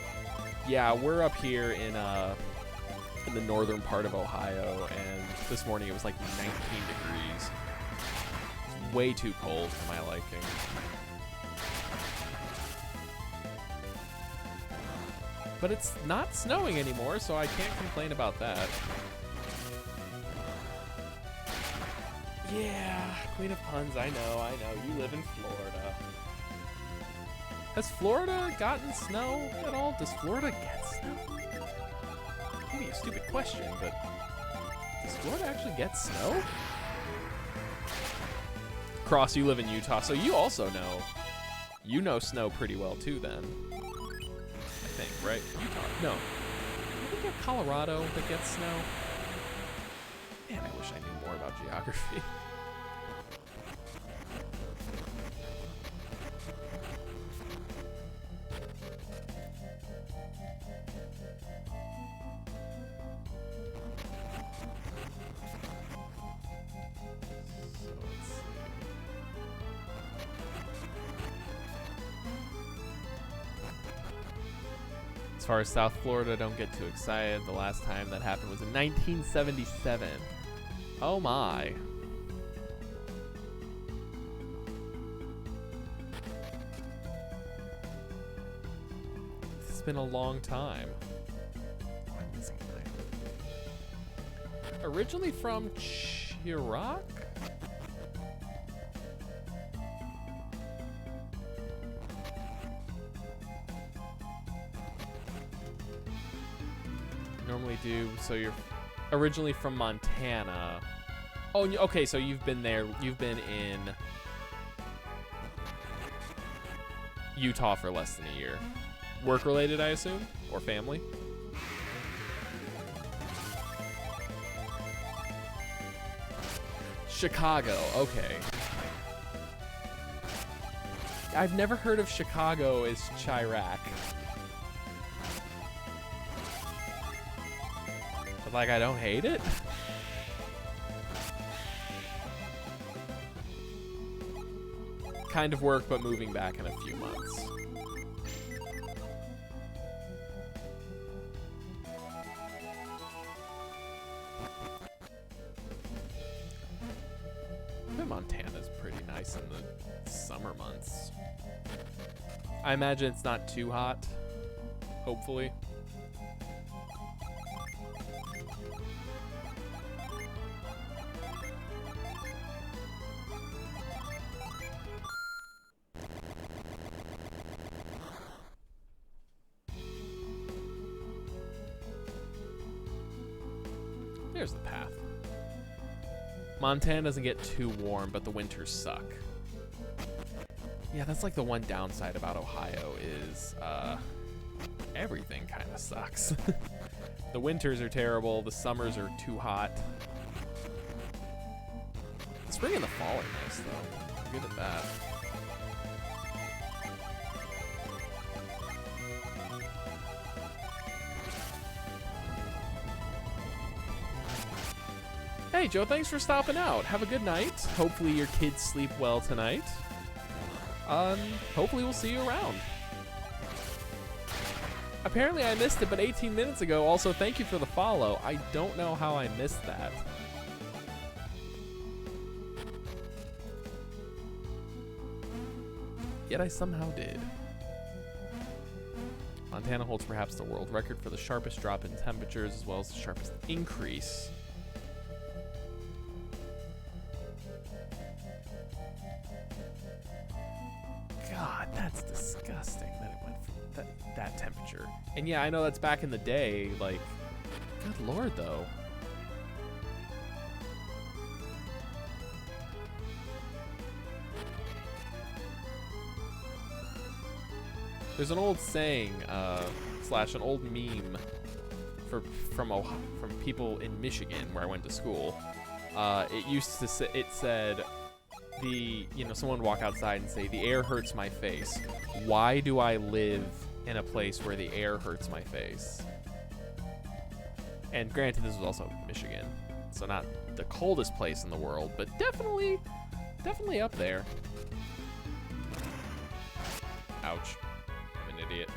Yeah, we're up here in the northern part of Ohio, and this morning it was like 19 degrees. It's way too cold for my liking. But it's not snowing anymore, so I can't complain about that. Yeah, Queen of Puns, I know. You live in Florida. Has Florida gotten snow at all? Does Florida get snow? Maybe a stupid question, but does Florida actually get snow? Cross, you live in Utah, so you also know. You know snow pretty well too then. I think, right? Utah. No. I think you have Colorado that gets snow. Man, I wish I knew more about geography. As far as South Florida, don't get too excited. The last time that happened was in 1977. Oh my. It's been a long time. Oh, I'm missing a line. Originally from Chirac? Normally do, so you're originally from Montana. Oh, okay, so you've been there. You've been in Utah for less than a year. Work-related, I assume? Or family? Chicago, okay. I've never heard of Chicago as Chirac. But, like, I don't hate it. Kind of work, but moving back in a few months. I bet Montana's pretty nice in the summer months. I imagine it's not too hot, hopefully. there's the path. Montana doesn't get too warm, but the winters suck. Yeah, that's like the one downside about Ohio is everything kind of sucks. The winters are terrible. The summers are too hot. The spring and the fall are nice, though. I'm good at that. Hey, Joe, thanks for stopping out. Have a good night. Hopefully your kids sleep well tonight. Hopefully we'll see you around. Apparently I missed it, but 18 minutes ago. Also, thank you for the follow. I don't know how I missed that. Yet I somehow did. Montana holds perhaps the world record for the sharpest drop in temperatures as well as the sharpest increase. God, that's disgusting that it went from that temperature. And yeah, I know that's back in the day, like, good lord, though. There's an old saying, slash an old meme from people in Michigan where I went to school. It used to say, it said, someone would walk outside and say, the air hurts my face. Why do I live in a place where the air hurts my face? And granted, this was also Michigan, so not the coldest place in the world, but definitely up there. Ouch. I'm an idiot.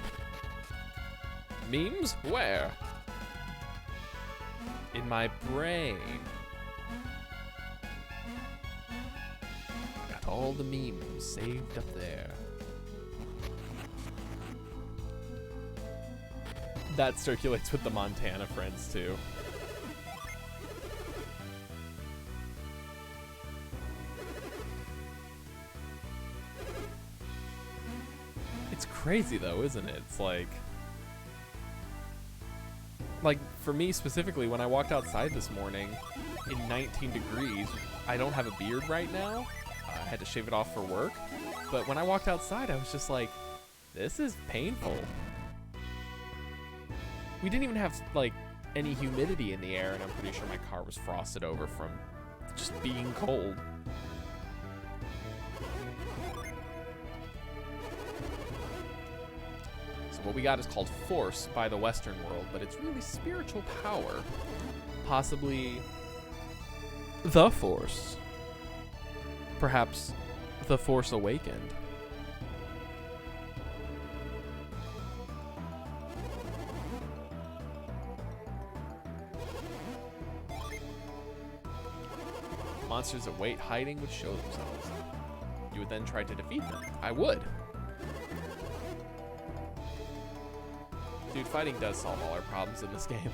Memes? Where? In my brain. Got all the memes saved up there. That circulates with the Montana friends too. It's crazy though, isn't it? It's like for me specifically, when I walked outside this morning in 19 degrees, I don't have a beard right now. I had to shave it off for work. But when I walked outside, I was just like, this is painful. We didn't even have like any humidity in the air, and I'm pretty sure my car was frosted over from just being cold. So what we got is called Force by the Western world, but it's really spiritual power. Possibly the Force. Perhaps the Force Awakened. Monsters that wait hiding would show themselves. You would then try to defeat them. I would. Dude, fighting does solve all our problems in this game.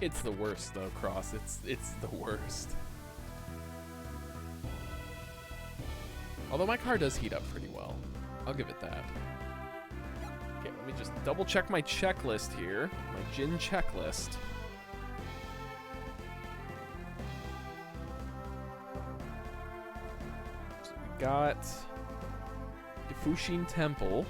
It's the worst though, Cross. It's the worst. Although my car does heat up pretty well. I'll give it that. Okay, let me just double check my checklist here. My gin checklist. So we got the Fushin Temple.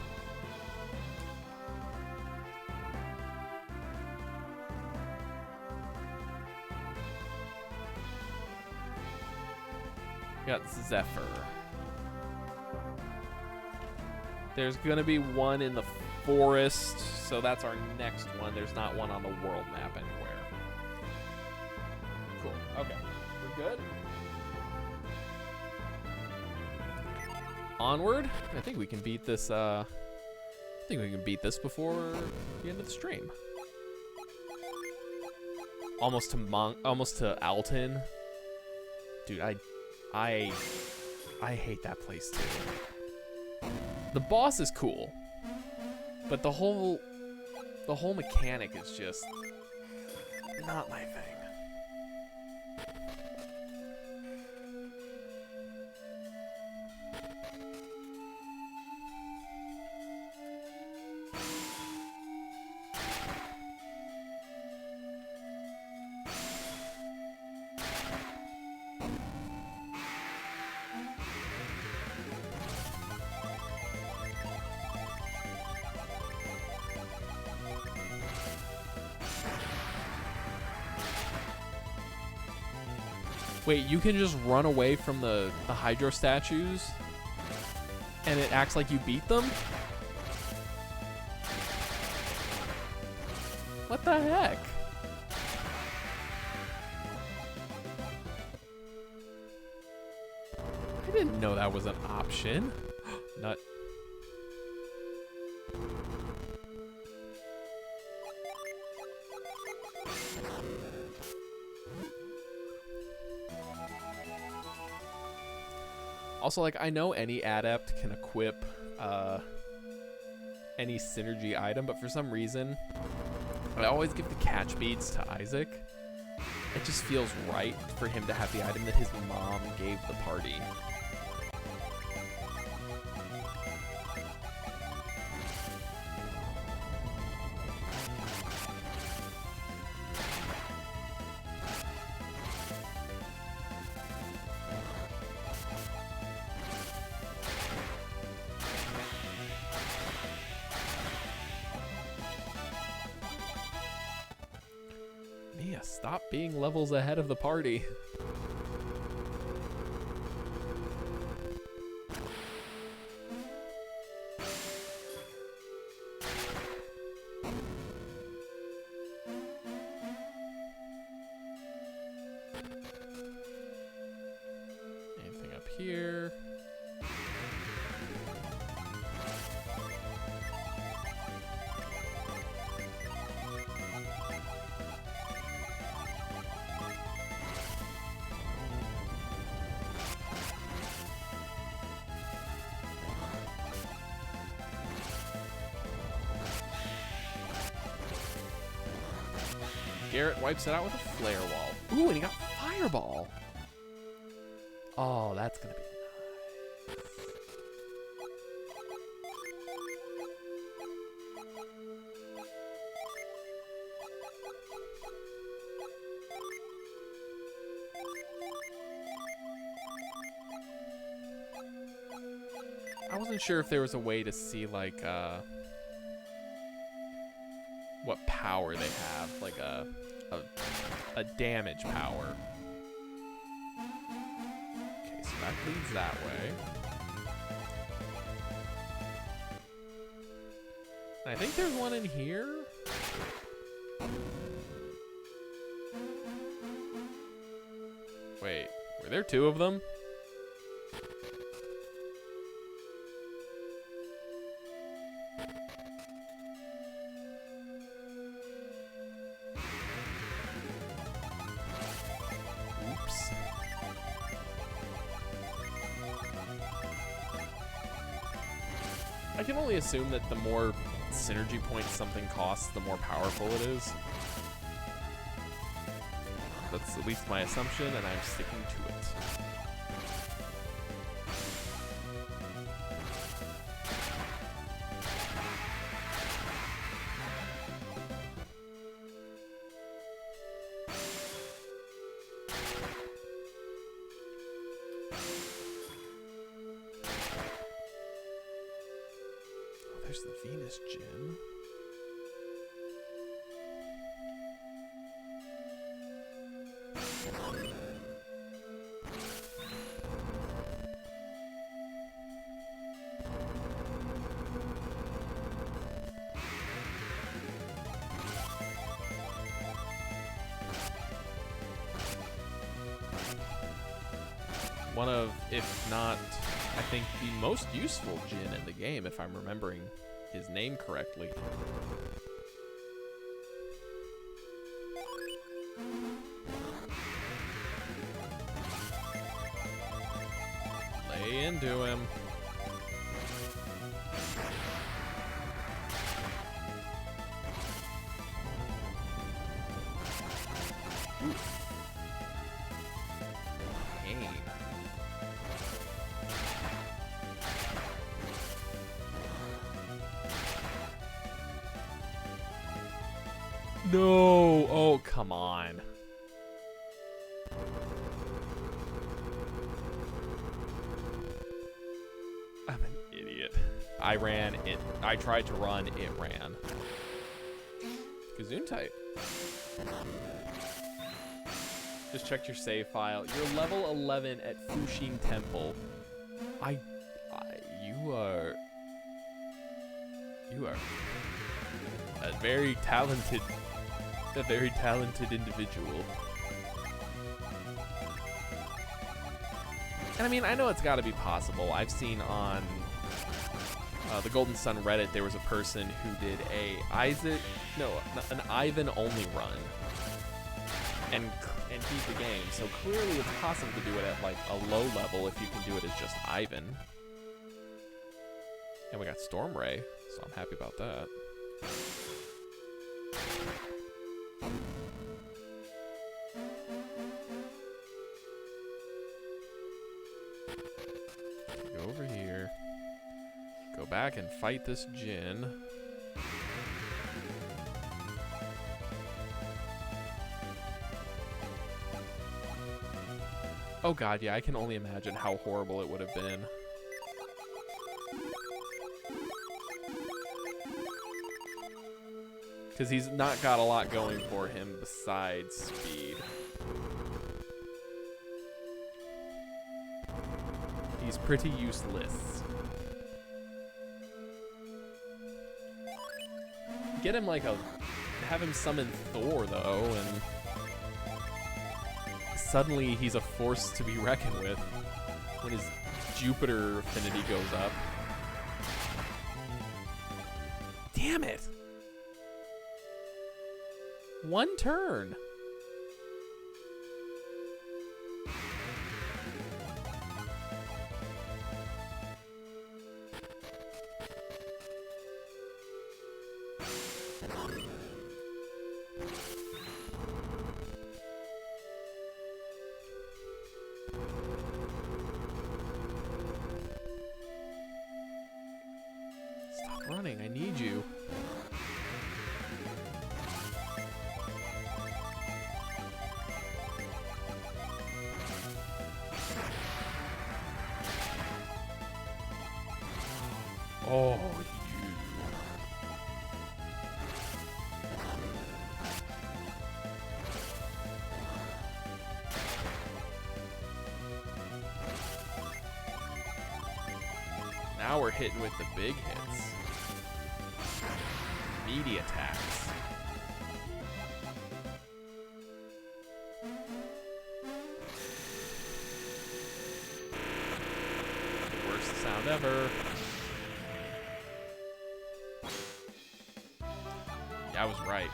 We got Zephyr. There's gonna be one in the forest, so that's our next one. There's not one on the world map anywhere. Cool. Okay. We're good? Onward? I think we can beat this, before the end of the stream. Almost to Alton. Dude, I hate that place too. The boss is cool, but the whole mechanic is just not my thing. Wait, you can just run away from the Hydro statues and it acts like you beat them? What the heck? I didn't know that was an option. Nut. Also, like, I know any adept can equip any synergy item, but for some reason, I always give the catch beads to Isaac. It just feels right for him to have the item that his mom gave the party. Mia, stop being levels ahead of the party. Anything up here? Garrett wipes it out with a flare wall. Ooh, and he got fireball. Oh, that's gonna be nice. I wasn't sure if there was a way to see, like, what power they have, like a damage power. Okay, so that leads that way. I think there's one in here. Wait, were there two of them? I can only assume that the more synergy points something costs, the more powerful it is. That's at least my assumption, and I'm sticking to it. There's the Venus gym. One of, if not, I think the most useful djinn in the game, if I'm remembering his name correctly. Lay into him. Ooh. Pain. No! Oh, come on. I'm an idiot. I ran, I tried to run, it ran. Gazoon type. Just checked your save file. You're level 11 at Fuxing Temple. You are a very talented individual. And I mean, I know it's got to be possible. I've seen on the Golden Sun Reddit there was a person who did an Ivan only run and beat the game. So clearly it's possible to do it at like a low level if you can do it as just Ivan. And we got Storm Ray, so I'm happy about that. Go over here. Go back and fight this Djinn. Oh god, yeah, I can only imagine how horrible it would have been. Because he's not got a lot going for him besides speed. He's pretty useless. Get him like have him summon Thor though, and suddenly he's a force to be reckoned with when his Jupiter affinity goes up. Damn it! One turn. Stop running, I need you. Oh, you. Now we're hitting with the big hits. Meaty attacks. Worst sound ever. I was right.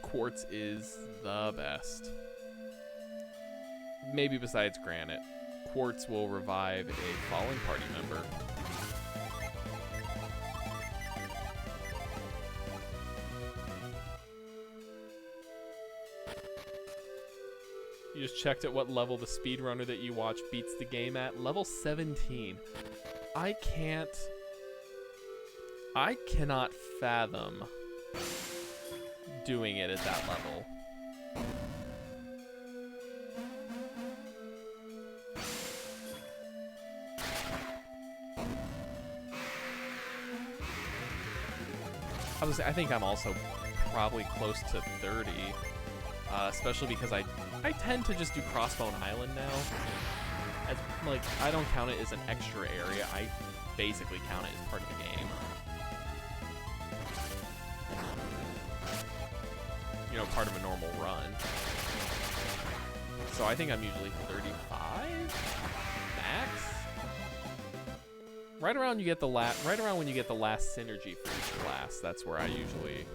Quartz is the best. Maybe besides Granite. Quartz will revive a fallen party member. You just checked at what level the speedrunner that you watch beats the game at. Level 17. I cannot fathom doing it at that level. I think I'm also probably close to 30, especially because I tend to just do Crossbone Island now. As, like, I don't count it as an extra area. I basically count it as part of the game. You know, part of a normal run. So I think I'm usually 35 max. Right around when you get the last synergy for each class, that's where I usually.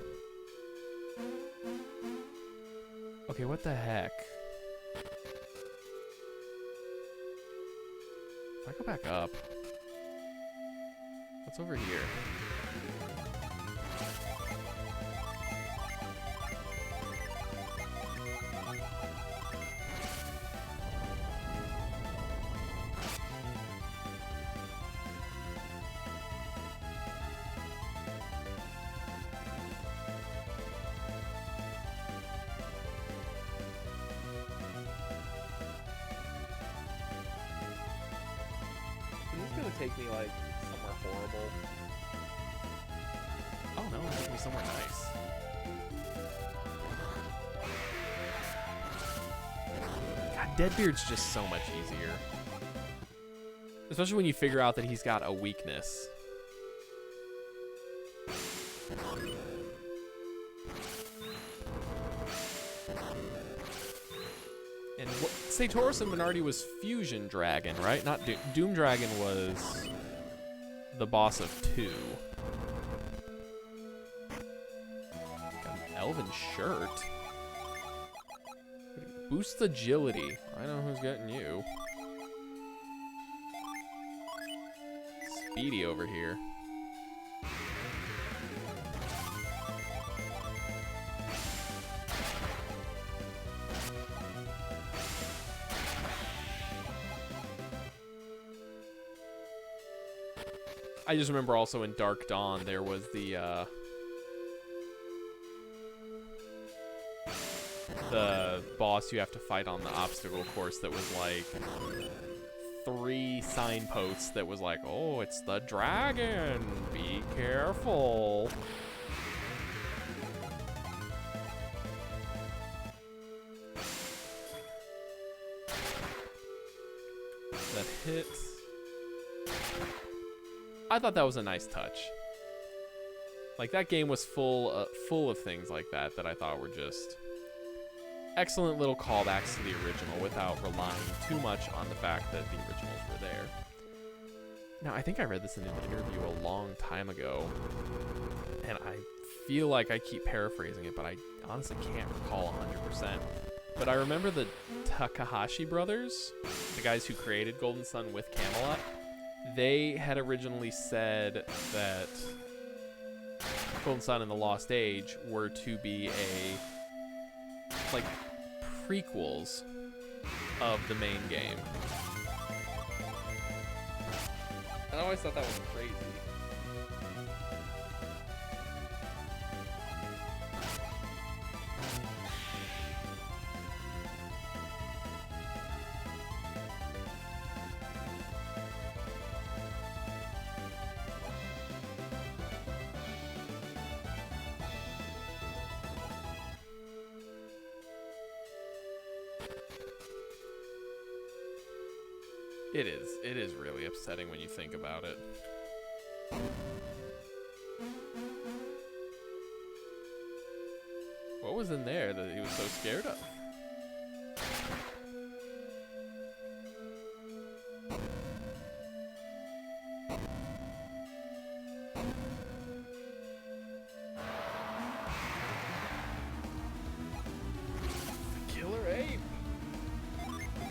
Okay, what the heck? If I go back up, what's over here? Take me like somewhere horrible. Oh no, it took me somewhere nice. God, Deadbeard's just so much easier. Especially when you figure out that he's got a weakness. And Saturos and Minardi was Fusion Dragon, right? Not Doom Dragon was the boss of 2. Got an elven shirt. Boosts agility. I know who's getting you. Speedy over here. I just remember also in Dark Dawn there was the boss you have to fight on the obstacle course that was like 3 signposts that was like, oh, it's the dragon, be careful. That hits. I thought that was a nice touch. Like, that game was full of things like that that I thought were just excellent little callbacks to the original without relying too much on the fact that the originals were there. Now, I think I read this in an interview a long time ago, and I feel like I keep paraphrasing it, but I honestly can't recall 100%. But I remember the Takahashi brothers, the guys who created Golden Sun with Camelot, they had originally said that Golden Sun and the Lost Age were to be like prequels of the main game. And I always thought that was crazy. It is really upsetting when you think about it. What was in there that he was so scared of? Killer ape.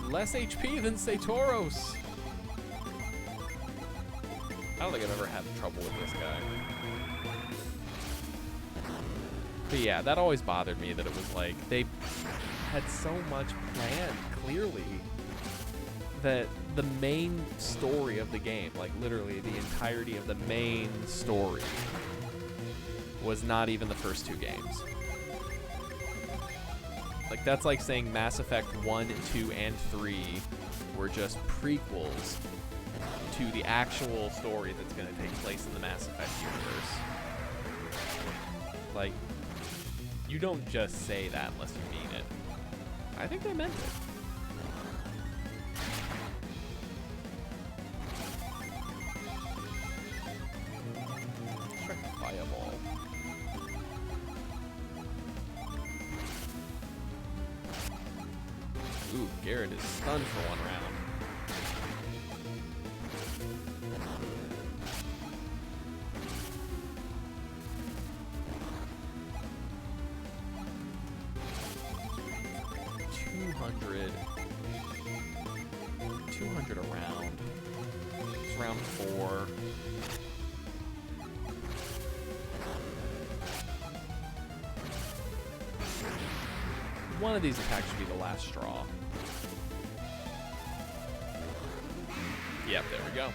Less HP than Saturos. I don't think I've ever had trouble with this guy. But yeah, that always bothered me, that it was like they had so much planned, clearly, that the main story of the game, like literally the entirety of the main story, was not even the first 2 games. Like, that's like saying Mass Effect 1, 2, and 3 were just prequels to the actual story that's going to take place in the Mass Effect universe. Like, you don't just say that unless you mean it. I think they meant it. Check Fireball. Ooh, Garrett is stunned for 1 round. $200 a round. It's round 4. One of these attacks should be the last straw. Yep, there we go.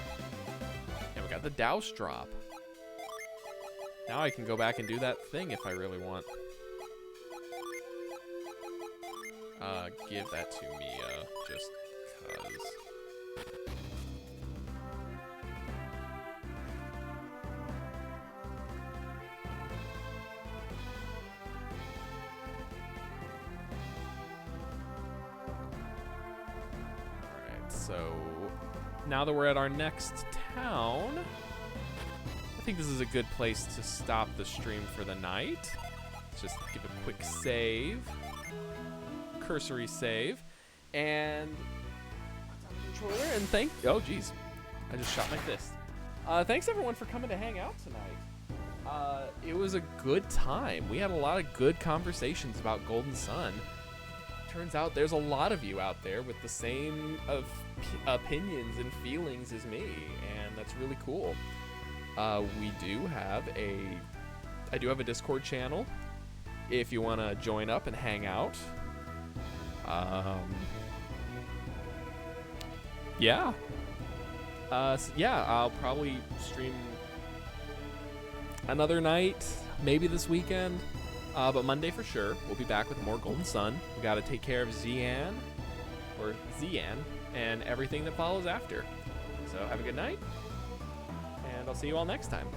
And we got the Douse drop. Now I can go back and do that thing if I really want. Give that to Mia, just cause. So now that we're at our next town, I think this is a good place to stop the stream for the night. Let's just give a quick save, cursory save, and controller. And oh geez, I just shot my fist. Thanks everyone for coming to hang out tonight. It was a good time. We had a lot of good conversations about Golden Sun. Turns out there's a lot of you out there with the same opinions and feelings as me, and that's really cool. I do have a Discord channel if you want to join up and hang out. Yeah. I'll probably stream another night, maybe this weekend, but Monday for sure. We'll be back with more Golden Sun. We got to take care of Zian, and everything that follows after. So have a good night, and I'll see you all next time.